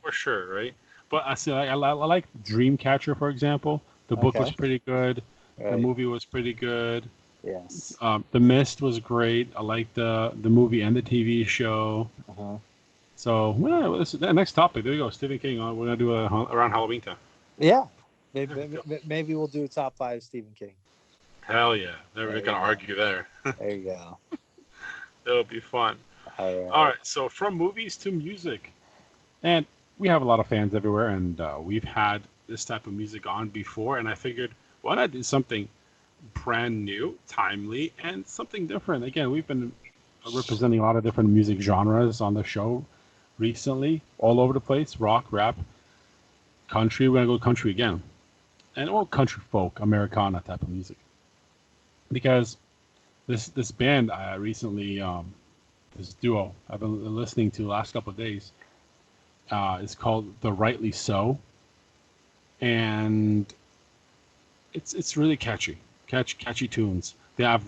[SPEAKER 2] for sure, right? But I see. I like Dreamcatcher, for example. The book was
[SPEAKER 3] Okay.
[SPEAKER 2] pretty good. The
[SPEAKER 3] Right.
[SPEAKER 2] movie was pretty good.
[SPEAKER 3] Yes.
[SPEAKER 1] The Mist was great. I liked the movie and the TV show.
[SPEAKER 3] Uh-huh.
[SPEAKER 1] So, well, the next topic. There you go, Stephen King. We're gonna do around Halloween time.
[SPEAKER 3] Yeah.
[SPEAKER 1] There we go.
[SPEAKER 3] Maybe we'll do a top 5 Stephen King.
[SPEAKER 1] Hell yeah!
[SPEAKER 3] There
[SPEAKER 1] We're
[SPEAKER 3] you
[SPEAKER 1] gonna
[SPEAKER 3] go.
[SPEAKER 1] argue there.
[SPEAKER 3] There you go.
[SPEAKER 1] It'll be fun.
[SPEAKER 3] All
[SPEAKER 1] All
[SPEAKER 3] right.
[SPEAKER 1] right. So from movies to music, and we have a lot of fans everywhere, and we've had this type of music on before. And I figured, why not do something brand new, timely, and something different? Again, we've been representing a lot of different music genres on the show recently, all over the place: rock, rap, country. We're gonna go country again, and all country folk, Americana type of music. Because this band I recently this duo I've been listening to the last couple of days is called The Rightly So, and it's really catchy tunes. They have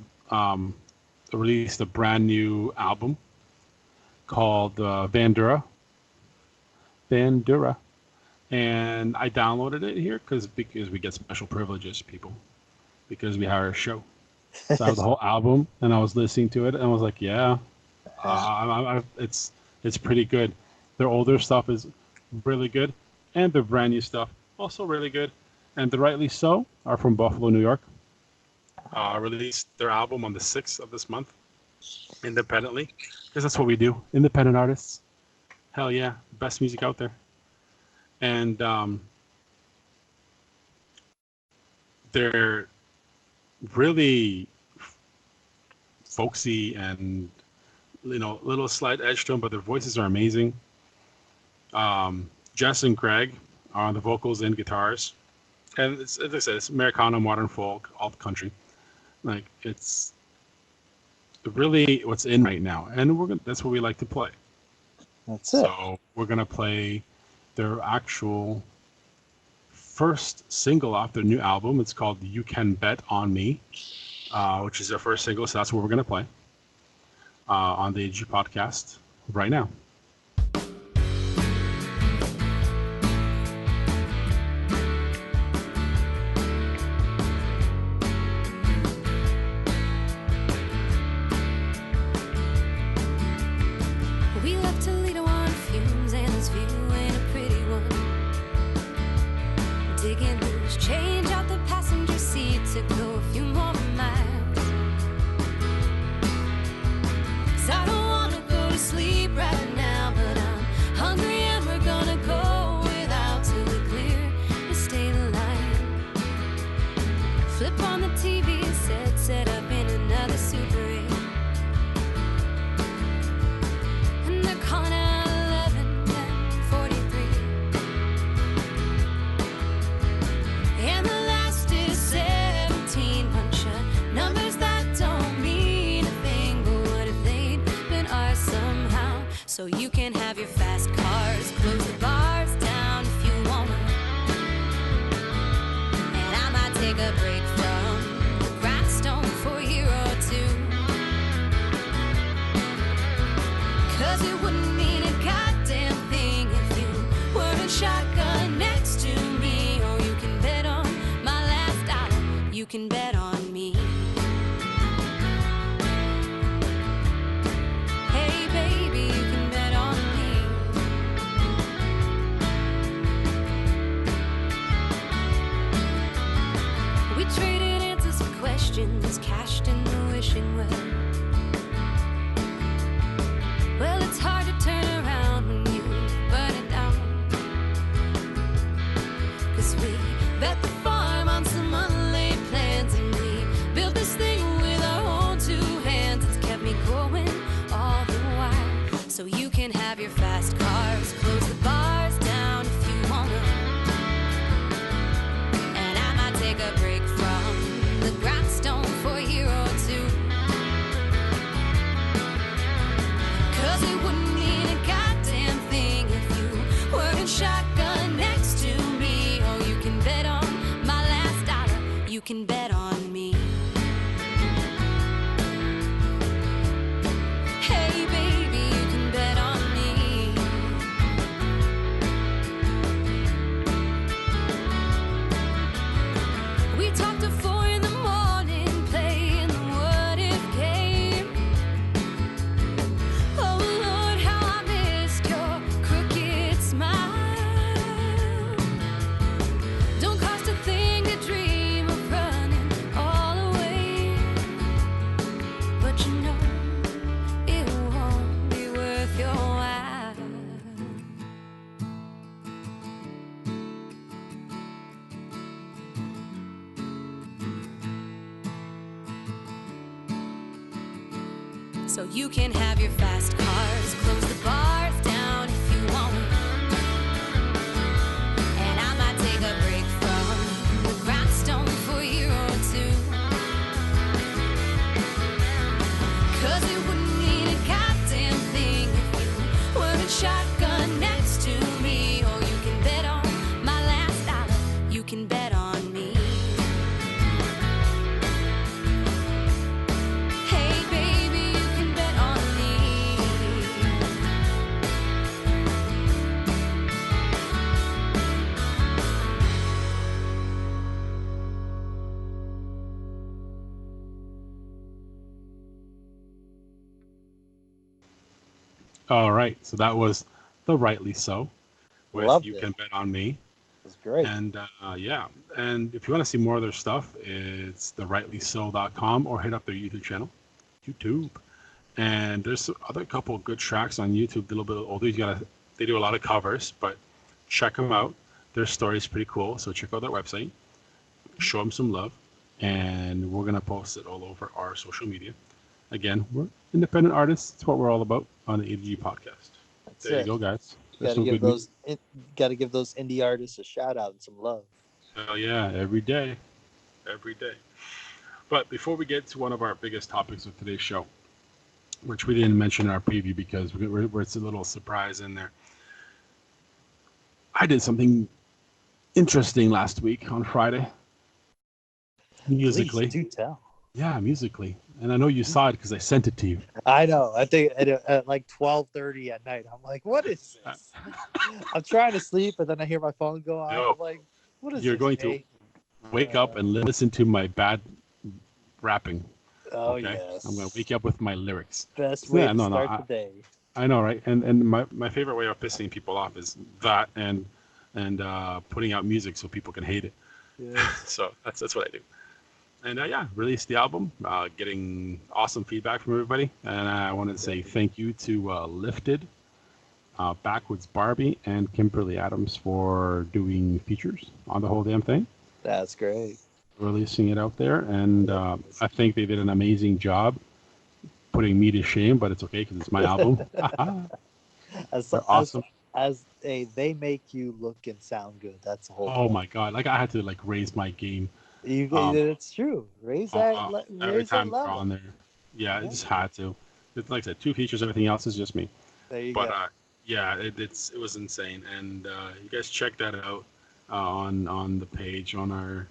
[SPEAKER 1] released a brand new album called Vandura, and I downloaded it here because we get special privileges, people, because we have our show. So I have the whole album, and I was listening to it, and I was like, yeah, it's pretty good. Their older stuff is really good, and their brand new stuff also really good. And the Rightly So are from Buffalo, New York. Released their album on the 6th of this month, independently, because that's what we do, independent artists. Hell yeah, best music out there. And they're really folksy and little slight edge to them, but their voices are amazing. Jess and Greg are on the vocals and guitars, and it's, as I said, it's Americana, modern folk, alt country. Like, it's really what's in right now, and that's what we like to play.
[SPEAKER 3] That's it.
[SPEAKER 1] So we're gonna play their actual first single off their new album. It's called "You Can Bet on Me," which is their first single. So that's what we're gonna play on the AG podcast right now.
[SPEAKER 4] We left Toledo on fumes, and this view ain't a pretty one. Digging loose, change out the passenger seat to go a few more miles. 'Cause I don't wanna go to sleep right now, but I'm hungry and we're gonna go without till we clear the state line. Flip on the TV set up in another Super 8. And they're calling out 11 and 43. And the last is 17, bunch of numbers that don't mean a thing. But what if they'd been ours somehow? So you can have your fast cars, close the bars down if you wanna. And I might take a break from the grindstone for a year or two. 'Cause it wouldn't mean a goddamn thing if you weren't shotgun next to me. Or you can bet on my last dollar, you can bet on me. Hey baby, you can bet on me. We traded answers for questions, cashed in the wishing well. Well, it's hard to turn around when you burn it down. 'Cause we bet the farm on some unlaid plans, and we built this thing with our own two hands. It's kept me going all the while. So you can have your fast cars, close the bars down if you wanna. And I might take a break from the grindstone for a year or two. 'Cause it wouldn't mean a goddamn thing if you weren't shotgun next to me. Or you can bet on my last dollar, you can bet on me. Hey baby, you can bet on me. We talked to 4 in the morning, playing the so you can have your fast cars. Close the bars down if you want. And I might take a break from the grindstone for a year or two. 'Cause it wouldn't mean a goddamn thing if you weren't shotgun next to me. Or you can bet on my last dollar. You can bet on me. Hey baby, you can bet on me.
[SPEAKER 2] All right, so that was the Rightly So with
[SPEAKER 3] Loved
[SPEAKER 2] You
[SPEAKER 3] it.
[SPEAKER 2] Can Bet on Me.
[SPEAKER 3] It was great.
[SPEAKER 2] And yeah, and if you want to see more of their stuff, it's therightlyso.com or hit up their YouTube channel, YouTube. And there's other couple of good tracks on YouTube, a little bit older. They do a lot of covers, but check them out. Their story is pretty cool, so check out their website, show them some love, and we're gonna post it all over our social media. Again, we're independent artists. That's what we're all about on the ADG podcast.
[SPEAKER 3] That's
[SPEAKER 2] There
[SPEAKER 3] it.
[SPEAKER 2] you go, guys.
[SPEAKER 3] Got to give those indie artists a shout out and some love.
[SPEAKER 2] Hell yeah, every day. But before we get to one of our biggest topics of today's show, which we didn't mention in our preview because it's a little surprise in there. I did something interesting last week on Friday. Musically.
[SPEAKER 3] Please do tell.
[SPEAKER 2] Yeah, musically. And I know you saw it because I sent it to you.
[SPEAKER 3] I know. I think at like 12:30 at night, I'm like, what is this? I'm trying to sleep, and then I hear my phone go off.
[SPEAKER 2] No.
[SPEAKER 3] I'm like, what is
[SPEAKER 2] You're
[SPEAKER 3] this,
[SPEAKER 2] going to
[SPEAKER 3] Jake?
[SPEAKER 2] wake up and listen to my bad rapping.
[SPEAKER 3] Oh,
[SPEAKER 2] Okay?
[SPEAKER 3] yes.
[SPEAKER 2] I'm going to wake you up with my lyrics.
[SPEAKER 3] Best way to
[SPEAKER 2] No,
[SPEAKER 3] start the day.
[SPEAKER 2] I know, right? And my favorite way of pissing people off is that and putting out music so people can hate it.
[SPEAKER 3] Yeah.
[SPEAKER 2] So that's what I do. And yeah, released the album, getting awesome feedback from everybody. And I wanted to say thank you to Lifted, Backwoods Barbie, and Kimberly Adams for doing features on the whole damn thing,
[SPEAKER 3] That's great.
[SPEAKER 2] releasing it out there. And I think they did an amazing job putting me to shame, but it's okay because it's my album. They're awesome.
[SPEAKER 3] They make you look and sound good. That's the whole
[SPEAKER 2] Oh
[SPEAKER 3] point.
[SPEAKER 2] my God. Like I had to raise my game.
[SPEAKER 3] It's true. Raise that
[SPEAKER 2] Every time they're
[SPEAKER 3] level.
[SPEAKER 2] on there. Yeah, I
[SPEAKER 3] Yeah.
[SPEAKER 2] just had to. It's like I said, 2 features, everything else is just me.
[SPEAKER 3] There you
[SPEAKER 2] But
[SPEAKER 3] go.
[SPEAKER 2] yeah, it was insane, and you guys check that out on the page on our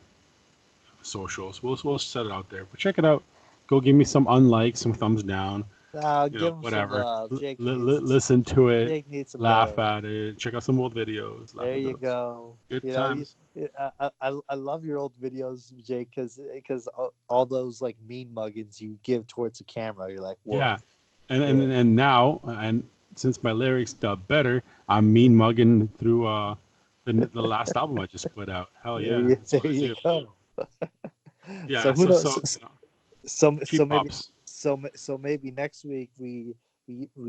[SPEAKER 2] socials. We'll set it out there, but check it out. Go give me some unlikes, some thumbs down,
[SPEAKER 3] Give him
[SPEAKER 2] whatever.
[SPEAKER 3] some love. Jake
[SPEAKER 2] Listen to it,
[SPEAKER 3] Jake needs some
[SPEAKER 2] laugh
[SPEAKER 3] love.
[SPEAKER 2] at it, check out some old videos. laugh
[SPEAKER 3] There
[SPEAKER 2] at
[SPEAKER 3] you
[SPEAKER 2] those.
[SPEAKER 3] go.
[SPEAKER 2] Good
[SPEAKER 3] You know,
[SPEAKER 2] times.
[SPEAKER 3] I love your old videos, Jake, because all those mean muggins you give towards the camera, you're like, whoa.
[SPEAKER 2] Yeah, and now and since my lyrics got better, I'm mean mugging through the last album I just put out. Hell yeah. That's what
[SPEAKER 3] There
[SPEAKER 2] I
[SPEAKER 3] you
[SPEAKER 2] do.
[SPEAKER 3] go.
[SPEAKER 2] Yeah,
[SPEAKER 3] So who knows? So
[SPEAKER 2] cheap
[SPEAKER 3] maybe
[SPEAKER 2] pops.
[SPEAKER 3] so maybe next week we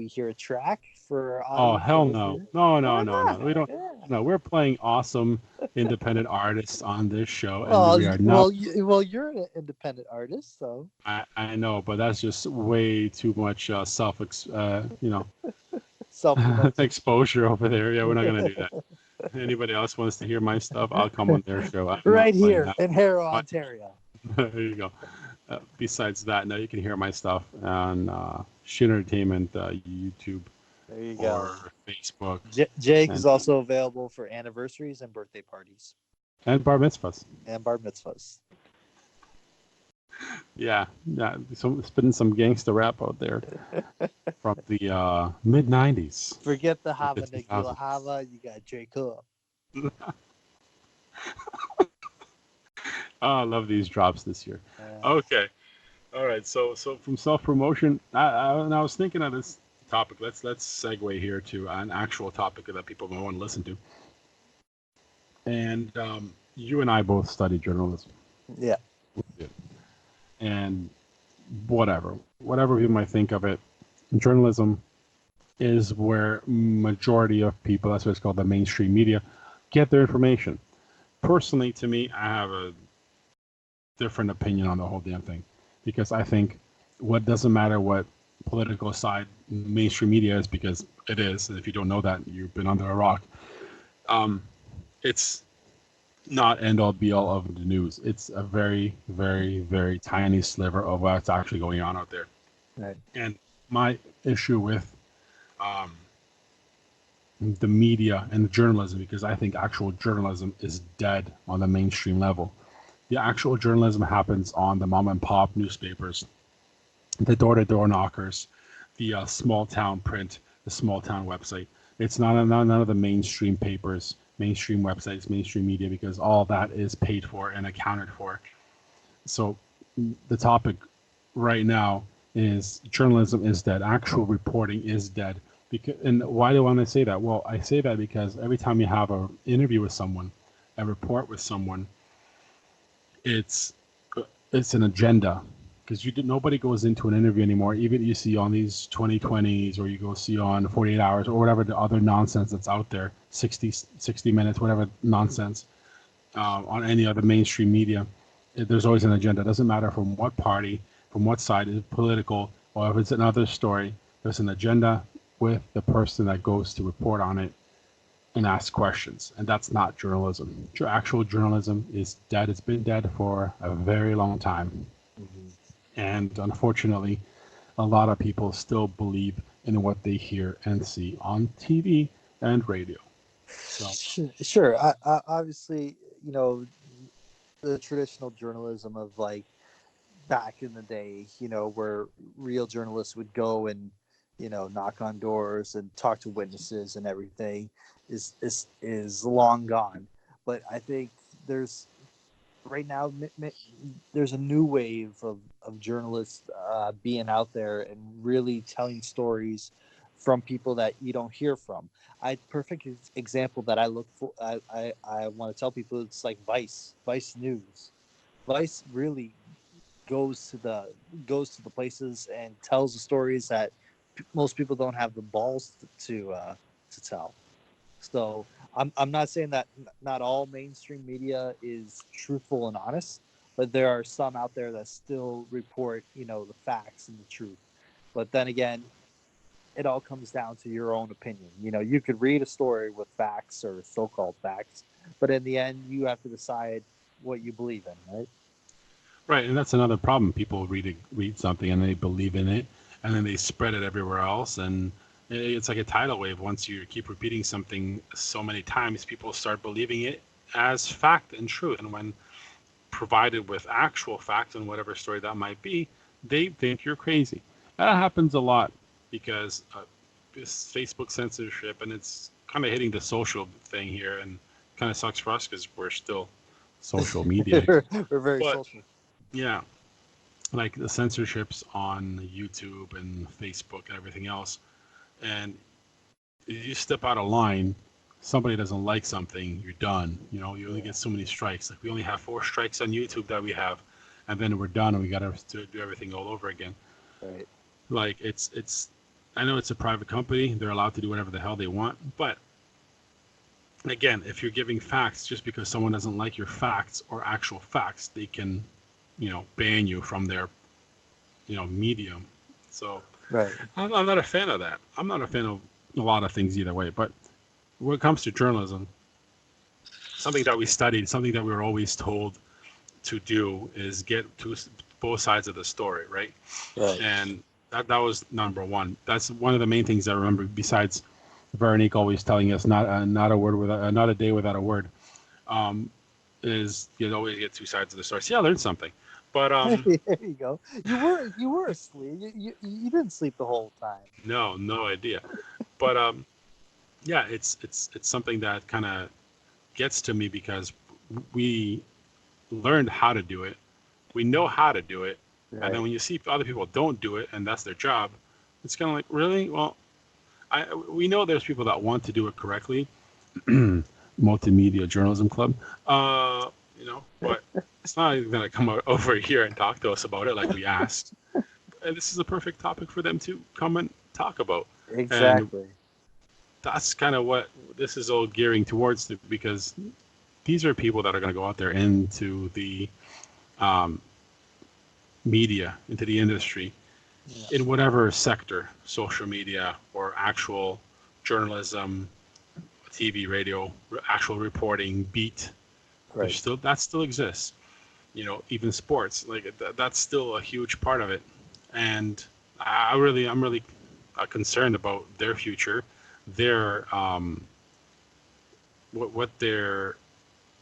[SPEAKER 3] hear a track for our
[SPEAKER 2] Oh
[SPEAKER 3] audience
[SPEAKER 2] hell
[SPEAKER 3] to
[SPEAKER 2] no.
[SPEAKER 3] listen to?
[SPEAKER 2] No,
[SPEAKER 3] Why
[SPEAKER 2] no. We don't.
[SPEAKER 3] not? Yeah.
[SPEAKER 2] No, we're playing awesome independent artists on this show, and
[SPEAKER 3] Well,
[SPEAKER 2] we are not.
[SPEAKER 3] you're an independent artist, so
[SPEAKER 2] I know, but that's just way too much self
[SPEAKER 3] self-promotion.
[SPEAKER 2] exposure over there. Yeah, we're not gonna do that. Anybody else wants to hear my stuff? I'll come on their show. I'm not
[SPEAKER 3] right
[SPEAKER 2] playing
[SPEAKER 3] here
[SPEAKER 2] that.
[SPEAKER 3] in Harrow, Ontario.
[SPEAKER 2] There you go. Besides that, now you can hear my stuff on Shin Entertainment YouTube
[SPEAKER 3] There you go.
[SPEAKER 2] or Facebook
[SPEAKER 3] Jake
[SPEAKER 2] and-
[SPEAKER 3] is also available for anniversaries and birthday parties
[SPEAKER 2] and bar mitzvahs.
[SPEAKER 3] and bar mitzvahs.
[SPEAKER 2] Yeah. Spitting some gangster rap out there from the mid '90s.
[SPEAKER 3] Forget the Hava
[SPEAKER 2] 50,000.
[SPEAKER 3] Nagila Hava. You got Jacob.
[SPEAKER 2] Oh, I love these drops this year.
[SPEAKER 3] Uh,
[SPEAKER 2] Okay. All right. So from self promotion, I was thinking of this topic. Let's segue here to an actual topic that people may want to listen to. And you and I both studied journalism.
[SPEAKER 3] yeah.
[SPEAKER 2] And whatever people might think of it, journalism is where majority of people, that's what it's called, the mainstream media, get their information. Personally, to me, I have a different opinion on the whole damn thing, because I think what doesn't matter what political side mainstream media is, because it is. And if you don't know that, you've been under a rock. It's not end all be all of the news. It's a very, very, very tiny sliver of what's actually going on out there.
[SPEAKER 3] Right.
[SPEAKER 2] And my issue with the media and the journalism, because I think actual journalism is dead on the mainstream level. The actual journalism happens on the mom and pop newspapers, the door-to-door knockers, the small town print, the small town website. It's none of the mainstream papers, mainstream websites, mainstream media, because all that is paid for and accounted for. So the topic right now is journalism is dead. Actual reporting is dead. Because, and why do I want to say that? Well, I say that because every time you have an interview with someone, a report with someone, it's an agenda. Because nobody goes into an interview anymore. Even you see on these 2020s, or you go see on 48 Hours, or whatever the other nonsense that's out there, 60 Minutes, whatever nonsense, on any other mainstream media, there's always an agenda. It doesn't matter from what party, from what side, is political, or if it's another story, there's an agenda with the person that goes to report on it and ask questions. And that's not journalism. Actual journalism is dead. It's been dead for a very long time.
[SPEAKER 3] Mm-hmm.
[SPEAKER 2] And unfortunately, a lot of people still believe in what they hear and see on TV and radio. So.
[SPEAKER 3] Sure. I obviously, the traditional journalism of like back in the day, where real journalists would go and, knock on doors and talk to witnesses and everything is long gone. But I think there's right now there's a new wave of journalists being out there and really telling stories from people that you don't hear from. Perfect example that I look for. I want to tell people, it's like Vice News. Vice really goes to the places and tells the stories that most people don't have the balls to tell. So I'm not saying that not all mainstream media is truthful and honest, but there are some out there that still report, the facts and the truth. But then again, it all comes down to your own opinion. You could read a story with facts or so-called facts, but in the end, you have to decide what you believe in, right?
[SPEAKER 2] Right, and that's another problem. People read something and they believe in it, and then they spread it everywhere else, and it's like a tidal wave. Once you keep repeating something so many times, people start believing it as fact and truth. And when provided with actual fact and whatever story that might be, they think you're crazy. That happens a lot because this Facebook censorship, and it's kind of hitting the social thing here, and kind of sucks for us because we're still social media.
[SPEAKER 3] We're very social.
[SPEAKER 2] Yeah. Like the censorships on YouTube and Facebook and everything else. And you step out of line, somebody doesn't like something, you're done. You only get so many strikes. Like we only have 4 strikes on YouTube that we have, and then we're done, and we got to do everything all over again.
[SPEAKER 3] Right.
[SPEAKER 2] Like it's I know it's a private company, they're allowed to do whatever the hell they want, but again, if you're giving facts, just because someone doesn't like your facts or actual facts, they can, ban you from their, medium. So
[SPEAKER 3] right.
[SPEAKER 2] I'm not a fan of that. I'm not a fan of a lot of things either way. But when it comes to journalism, something that we studied, something that we were always told to do is get to both sides of the story, right?
[SPEAKER 3] Right.
[SPEAKER 2] And that was number one. That's one of the main things I remember. Besides Veronique always telling us not a day without a word, is you always get 2 sides of the story. See, I learned something. But
[SPEAKER 3] there you go. You were asleep. You didn't sleep the whole time.
[SPEAKER 2] No idea. But yeah, it's something that kind of gets to me because we learned how to do it. We know how to do it. Right. And then when you see other people don't do it and that's their job, it's kind of like, really? Well, we know there's people that want to do it correctly. Multimedia Journalism Club. But it's not even going to come over here and talk to us about it like we asked. And this is a perfect topic for them to come and talk about.
[SPEAKER 3] Exactly.
[SPEAKER 2] And that's kind of what this is all gearing towards, because these are people that are going to go out there into the media, into the industry,
[SPEAKER 3] Yeah.
[SPEAKER 2] in whatever sector, social media or actual journalism, TV, radio, actual reporting, beat. There's
[SPEAKER 3] Right.
[SPEAKER 2] still that still exists. Even sports, like that's still a huge part of it. And I'm really concerned about their future, their what their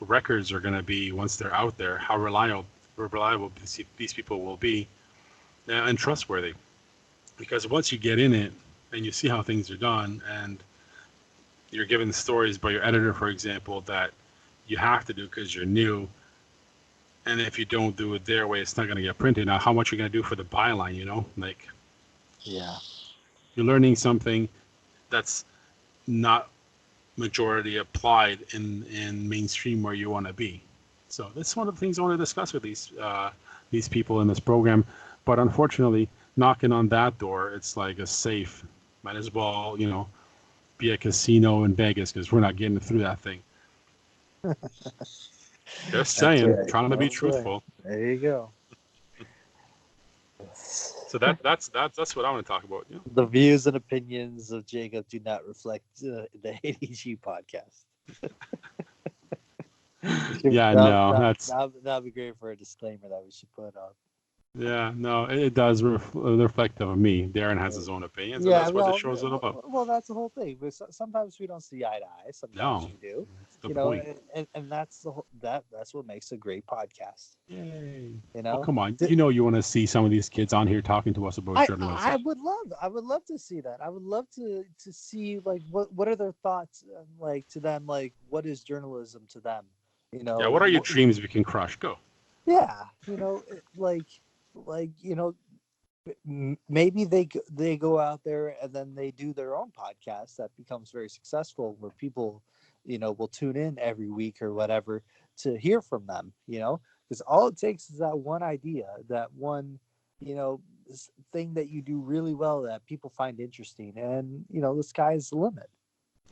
[SPEAKER 2] records are going to be once they're out there, how reliable these people will be, and trustworthy. Because once you get in it and you see how things are done, and you're given stories by your editor, for example, that you have to do because you're new, and if you don't do it their way, it's not going to get printed. Now, how much are you going to do for the byline? Like
[SPEAKER 3] Yeah.
[SPEAKER 2] you're learning something that's not majority applied in mainstream where you want to be. So that's one of the things I want to discuss with these people in this program. But unfortunately, knocking on that door, it's like a safe. Might as well, be a casino in Vegas because we're not getting through that thing. Just
[SPEAKER 3] That's
[SPEAKER 2] saying,
[SPEAKER 3] right.
[SPEAKER 2] trying to be
[SPEAKER 3] That's right.
[SPEAKER 2] truthful.
[SPEAKER 3] There you go.
[SPEAKER 2] So that's what I want to talk about. Yeah.
[SPEAKER 3] The views and opinions of Jacob do not reflect the ADG podcast.
[SPEAKER 2] Yeah, no,
[SPEAKER 3] that'd be great for a disclaimer that we should put up.
[SPEAKER 2] Yeah, no, it does reflect of me. Darrin has his own opinions, and that's what the show's all about.
[SPEAKER 3] Well, that's the whole thing. Sometimes we don't see eye to eye. Sometimes we do.
[SPEAKER 2] That's the point.
[SPEAKER 3] And that's the whole, that's what makes a great podcast.
[SPEAKER 2] Yay!
[SPEAKER 3] Oh,
[SPEAKER 2] come on! You want to see some of these kids on here talking to us about journalism.
[SPEAKER 3] I would love to see that. I would love to see like what are their thoughts like to them, like what is journalism to them.
[SPEAKER 2] Yeah, what are your dreams we can crush? Go.
[SPEAKER 3] Yeah, maybe they go out there and then they do their own podcast that becomes very successful where people will tune in every week or whatever to hear from them, because all it takes is that one idea, that one thing that you do really well that people find interesting, and the sky's the limit.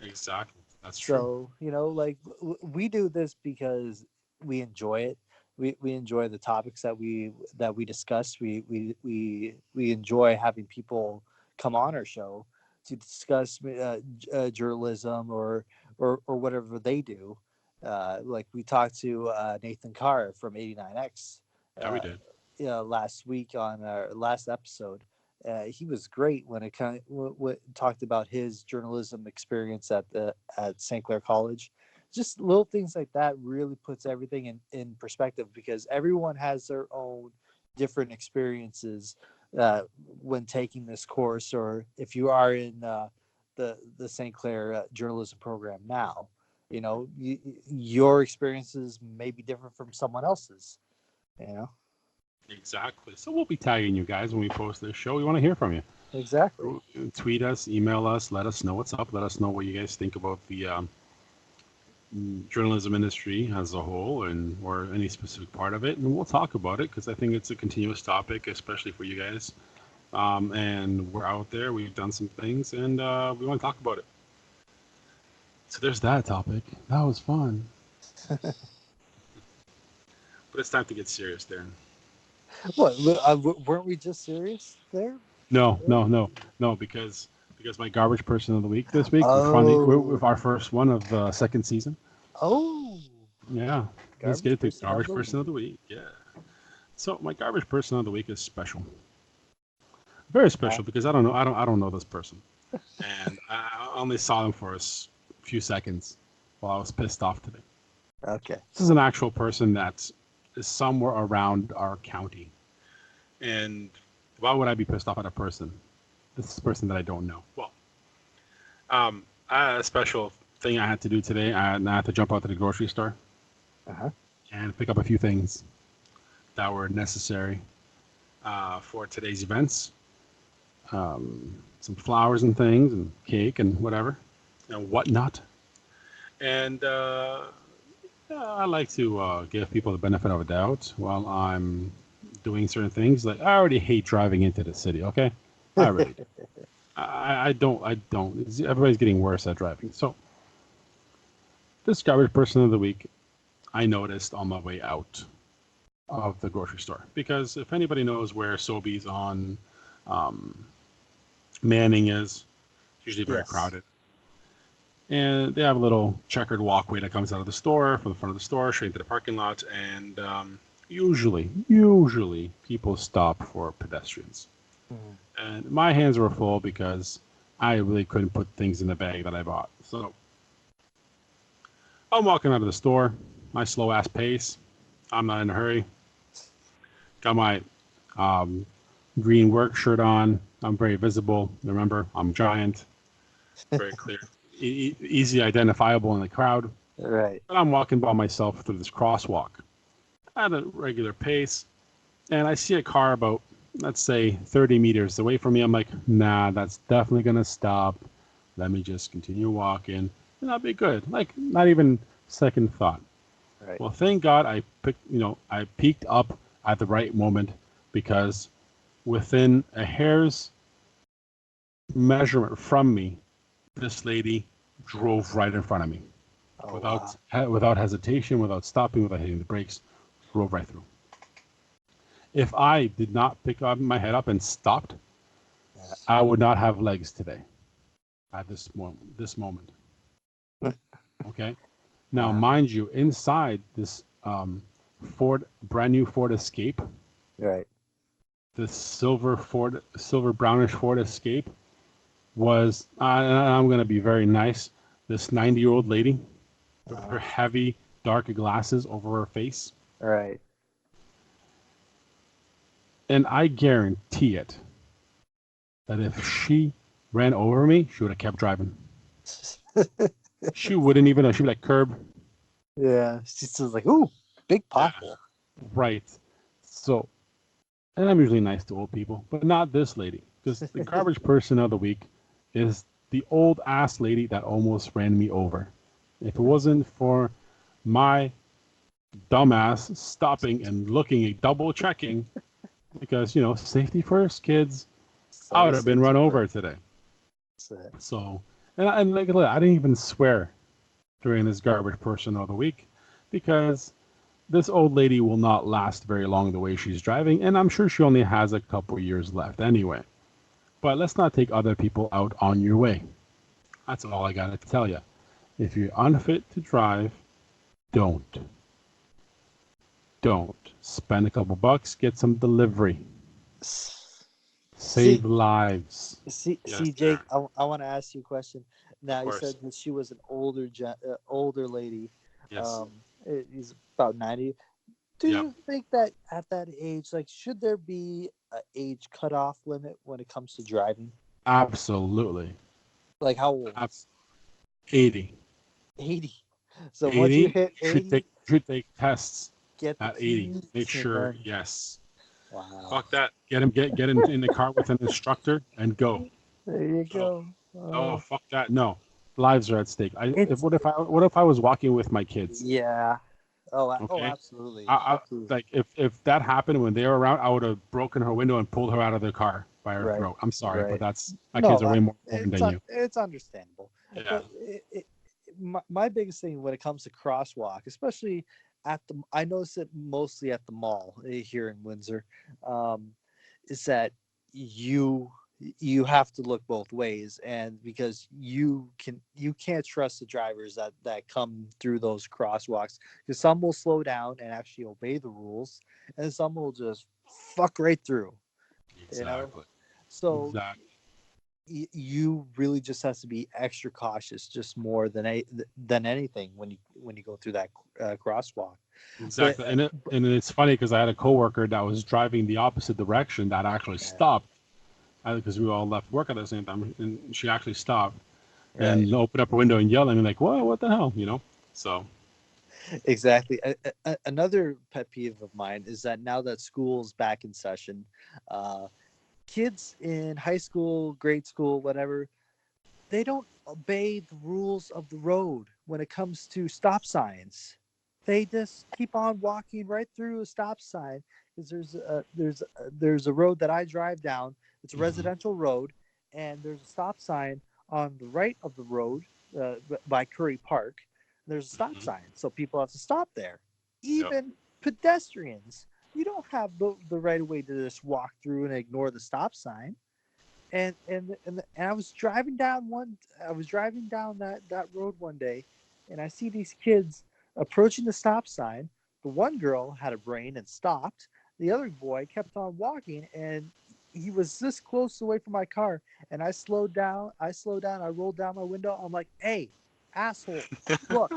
[SPEAKER 2] Exactly, that's true.
[SPEAKER 3] So we do this because we enjoy it. We enjoy the topics that we discuss. We enjoy having people come on our show to discuss journalism or whatever they do. Like we talked to Nathan Carr from 89X.
[SPEAKER 2] Yeah, we did.
[SPEAKER 3] Last week on our last episode. He was great when it talked about his journalism experience at St. Clair College. Just little things like that really puts everything in perspective, because everyone has their own different experiences when taking this course, or if you are in the St. Clair journalism program now, your experiences may be different from someone else's.
[SPEAKER 2] Exactly. So we'll be tagging you guys when we post this show. We want to hear from you.
[SPEAKER 3] Exactly.
[SPEAKER 2] Tweet us, email us, let us know what's up. Let us know what you guys think about the journalism industry as a whole, or any specific part of it, and we'll talk about it, because I think it's a continuous topic, especially for you guys. And we're out there. We've done some things, and we want to talk about it. So there's that topic. That was fun. But it's time to get serious, Darrin.
[SPEAKER 3] What? Weren't we just serious there?
[SPEAKER 2] No, because my garbage person of the week this week. We're with our first one of the second season.
[SPEAKER 3] Oh.
[SPEAKER 2] Yeah. Let's get into garbage person of the week. Yeah. So my garbage person of the week is special. Very special, because I don't know this person, and I only saw them for a few seconds while I was pissed off today.
[SPEAKER 3] Okay.
[SPEAKER 2] This is an actual person that is somewhere around our county, and why would I be pissed off at a person? This is a person that I don't know. Well, I had a special thing I had to do today. I had to jump out to the grocery store and pick up a few things that were necessary for today's events. Some flowers and things, and cake and whatever and whatnot. And I like to give people the benefit of a doubt while I'm doing certain things. Like, I already hate driving into the city. Okay, I really do. I don't. Everybody's getting worse at driving. So this garbage person of the week, I noticed on my way out of the grocery store, because if anybody knows where Sobeys on um, Manning is. It's usually very
[SPEAKER 3] Yes.
[SPEAKER 2] crowded. And they have a little checkered walkway that comes out of the store, from the front of the store, straight into the parking lot. And usually, people stop for pedestrians.
[SPEAKER 3] Mhm.
[SPEAKER 2] And my hands were full because I really couldn't put things in the bag that I bought. So I'm walking out of the store, my slow ass pace. I'm not in a hurry. Got my um, green work shirt on. I'm very visible. Remember, I'm giant, very clear, easy identifiable in the crowd.
[SPEAKER 3] Right.
[SPEAKER 2] But I'm walking by myself through this crosswalk at a regular pace, and I see a car about, let's say, 30 meters away from me. I'm like, nah, that's definitely gonna stop. Let me just continue walking, and I'll be good. Like, not even second thought.
[SPEAKER 3] Right.
[SPEAKER 2] Well, thank God I peeked up at the right moment, because within a hair's measurement from me, this lady drove right in front of me
[SPEAKER 3] Oh, wow.
[SPEAKER 2] without hesitation, without stopping, without hitting the brakes, drove right through. If I did not pick up my head up and stopped,
[SPEAKER 3] Yeah.
[SPEAKER 2] I would not have legs today at this moment. Okay. Now,
[SPEAKER 3] Wow.
[SPEAKER 2] mind you, inside this brand new Ford Escape,
[SPEAKER 3] Right.
[SPEAKER 2] this silver brownish Ford Escape was, and I'm going to be very nice, this 90-year-old lady with her heavy dark glasses over her face.
[SPEAKER 3] Right.
[SPEAKER 2] And I guarantee it that if she ran over me, she would have kept driving. She wouldn't even know. She'd be like, curb.
[SPEAKER 3] Yeah. She's just like, ooh, big pothole.
[SPEAKER 2] Right. So, and I'm usually nice to old people, but not this lady. Because the garbage person of the week is the old ass lady that almost ran me over. If it wasn't for my dumbass stopping and looking, double checking, because, safety first, kids, I would have been run over today.
[SPEAKER 3] That's it.
[SPEAKER 2] So, and like, I didn't even swear during this garbage person of the week, because this old lady will not last very long the way she's driving, and I'm sure she only has a couple years left anyway. But let's not take other people out on your way. That's all I got to tell you. If you're unfit to drive, don't. Don't. Spend a couple bucks, get some delivery. Save lives.
[SPEAKER 3] See,
[SPEAKER 2] Yes,
[SPEAKER 3] Jake,
[SPEAKER 2] sir.
[SPEAKER 3] I want to ask you a question. Now,
[SPEAKER 2] Of
[SPEAKER 3] you
[SPEAKER 2] course.
[SPEAKER 3] said that she was an older lady.
[SPEAKER 2] Yes.
[SPEAKER 3] He's about 90. Do
[SPEAKER 2] Yep.
[SPEAKER 3] you think that at that age, like, should there be an age cutoff limit when it comes to driving?
[SPEAKER 2] Absolutely.
[SPEAKER 3] Like, how old?
[SPEAKER 2] 80.
[SPEAKER 3] 80. So once you hit 80,
[SPEAKER 2] should take tests
[SPEAKER 3] get the
[SPEAKER 2] at 80.
[SPEAKER 3] keys.
[SPEAKER 2] Make
[SPEAKER 3] and
[SPEAKER 2] sure,
[SPEAKER 3] then-
[SPEAKER 2] yes.
[SPEAKER 3] Wow.
[SPEAKER 2] Fuck that. Get in the car with an instructor and go.
[SPEAKER 3] There you go.
[SPEAKER 2] Oh, fuck that. No. Lives are at stake.
[SPEAKER 3] It's-
[SPEAKER 2] What if I was walking with my kids?
[SPEAKER 3] Yeah. Oh,
[SPEAKER 2] Okay.
[SPEAKER 3] absolutely. Absolutely.
[SPEAKER 2] Like if that happened when they were around, I would have broken her window and pulled her out of the car by her
[SPEAKER 3] Right.
[SPEAKER 2] throat. I'm sorry,
[SPEAKER 3] Right.
[SPEAKER 2] but my kids are way more important than you.
[SPEAKER 3] It's understandable.
[SPEAKER 2] Yeah.
[SPEAKER 3] But my biggest thing when it comes to crosswalk, especially I notice it mostly at the mall here in Windsor, is that you have to look both ways, and because you can't trust the drivers that come through those crosswalks, because some will slow down and actually obey the rules, and some will just fuck right through.
[SPEAKER 2] Exactly.
[SPEAKER 3] So
[SPEAKER 2] Exactly.
[SPEAKER 3] you really just has to be extra cautious, just more than anything when you go through that crosswalk.
[SPEAKER 2] Exactly. And it's funny because I had a coworker that was driving the opposite direction that actually stopped, because we all left work at the same time, and she actually stopped and opened up her window and yelled at me like, what the hell, So
[SPEAKER 3] Exactly. Another pet peeve of mine is that now that school's back in session, kids in high school, grade school, whatever, they don't obey the rules of the road when it comes to stop signs. They just keep on walking right through a stop sign, because there's a road that I drive down. It's a residential road, and there's a stop sign on the right of the road by Curry Park. There's a stop sign, so people have to stop there. Even pedestrians you don't have the right of way to just walk through and ignore the stop sign. And I was driving down that road one day, and I see these kids approaching the stop sign. The one girl had a brain and stopped. The other boy kept on walking, and he was this close away from my car. And I slowed down. I rolled down my window. I'm like, "Hey, asshole! Look,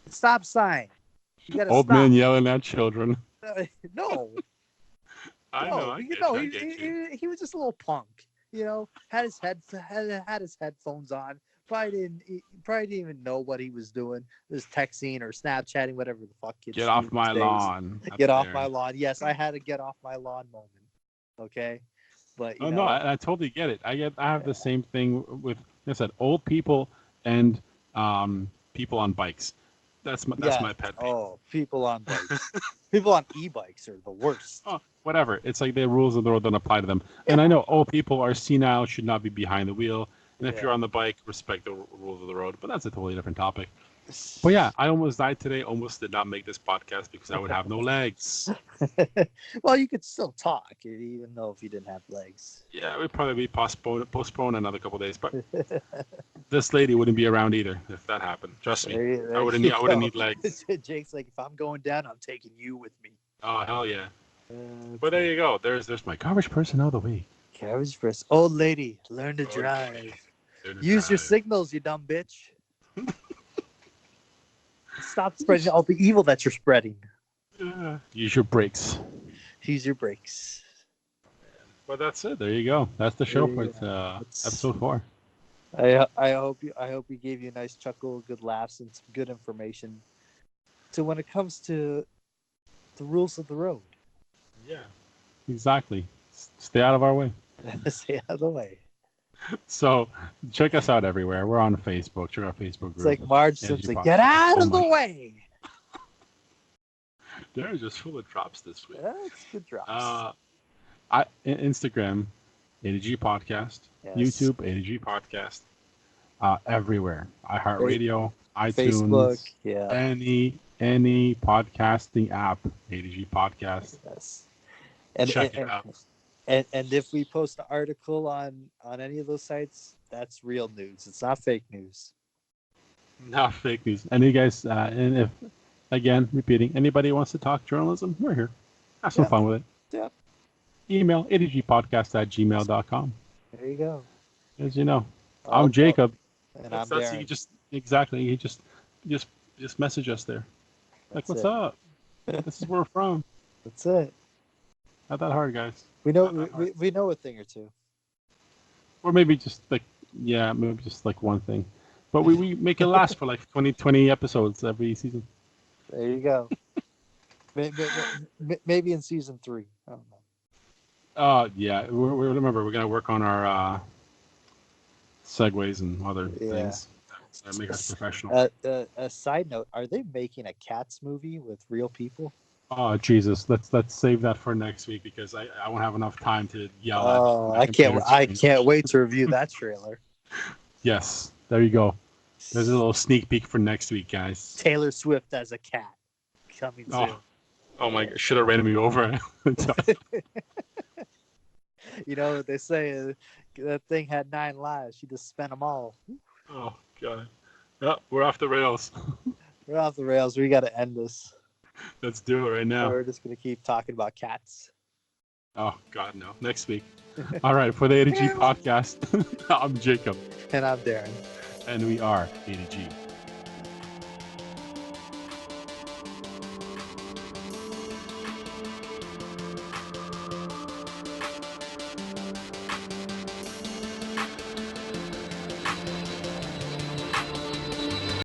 [SPEAKER 3] stop sign. You gotta
[SPEAKER 2] Old
[SPEAKER 3] stop."
[SPEAKER 2] man yelling at children.
[SPEAKER 3] No,
[SPEAKER 2] I know. I get you.
[SPEAKER 3] he was just a little punk. Had his headphones on. Probably didn't even know what he was doing. Was texting or Snapchatting, whatever the fuck kids
[SPEAKER 2] Get
[SPEAKER 3] do
[SPEAKER 2] off my
[SPEAKER 3] these days.
[SPEAKER 2] lawn.
[SPEAKER 3] Get off my lawn. Yes, I had a get off my lawn moment. Okay, but
[SPEAKER 2] No, I totally get it. I have the same thing with, like I said, old people and people on bikes. That's my pet peeve.
[SPEAKER 3] Oh, people on bikes. People on e-bikes are the worst.
[SPEAKER 2] Oh, whatever. It's like the rules of the road don't apply to them. And I know old people are senile, should not be behind the wheel. And if you're on the bike, respect the rules of the road. But that's a totally different topic. But yeah, I almost died today. Almost did not make this podcast because I would have no legs.
[SPEAKER 3] Well, you could still talk, even though if you didn't have legs.
[SPEAKER 2] Yeah, it would probably be postponed another couple of days. But this lady wouldn't be around either if that happened. Trust me. I wouldn't need legs.
[SPEAKER 3] Jake's like, if I'm going down, I'm taking you with me.
[SPEAKER 2] Oh, hell yeah. But there you go. There's my garbage person of the week.
[SPEAKER 3] Garbage person. Old lady, learn to drive. Use your signals, you dumb bitch. Stop spreading all the evil that you're spreading.
[SPEAKER 2] Use your brakes.
[SPEAKER 3] Use your brakes.
[SPEAKER 2] But that's it. There you go. That's the show for episode 4.
[SPEAKER 3] I hope we gave you a nice chuckle, good laughs, and some good information. So when it comes to the rules of the road.
[SPEAKER 2] Yeah. Exactly. Stay out of our way.
[SPEAKER 3] Stay out of the way.
[SPEAKER 2] So check us out everywhere. We're on Facebook. Check our Facebook group.
[SPEAKER 3] It's like Marge Simpson. Get out of the way.
[SPEAKER 2] They're just full of drops this week.
[SPEAKER 3] That's good drops.
[SPEAKER 2] Instagram, ADG Podcast. Yes. YouTube, ADG Podcast. Everywhere. iHeartRadio, iTunes. Facebook, any podcasting app, ADG Podcast.
[SPEAKER 3] Yes.
[SPEAKER 2] Check it out.
[SPEAKER 3] And if we post an article on any of those sites, that's real news. It's not fake news.
[SPEAKER 2] Not fake news. And you guys, and if, again, repeating, anybody wants to talk journalism, we're here. Have some fun with it.
[SPEAKER 3] Yeah.
[SPEAKER 2] Email adgpodcast@gmail.com.
[SPEAKER 3] There you go.
[SPEAKER 2] As you know, I'm Jacob.
[SPEAKER 3] And I'm Darrin.
[SPEAKER 2] You just message us there. Like, what's up? This is where we're from.
[SPEAKER 3] That's it.
[SPEAKER 2] Not that hard, guys.
[SPEAKER 3] We know a thing or two.
[SPEAKER 2] Or maybe just like one thing. But we make it last for like 20 episodes every season.
[SPEAKER 3] There you go. Maybe in season 3. I don't know.
[SPEAKER 2] Yeah. Remember, we're going to work on our segues and other things that make us professional.
[SPEAKER 3] A side note, are they making a Cats movie with real people?
[SPEAKER 2] Oh Jesus! Let's save that for next week because I won't have enough time to yell.
[SPEAKER 3] Oh, I can't wait to review that trailer.
[SPEAKER 2] Yes, there you go. There's a little sneak peek for next week, guys.
[SPEAKER 3] Taylor Swift as a cat coming soon.
[SPEAKER 2] Oh my God! Should have ran me over.
[SPEAKER 3] They say that thing had 9 lives. She just spent them all.
[SPEAKER 2] Oh God! Yeah, we're off the rails.
[SPEAKER 3] We're off the rails. We got to end this.
[SPEAKER 2] Let's do it right now.
[SPEAKER 3] We're just going to keep talking about cats.
[SPEAKER 2] Oh, God, no. Next week. All right. For the ADG podcast, I'm Jacob.
[SPEAKER 3] And I'm Darrin.
[SPEAKER 2] And we are ADG.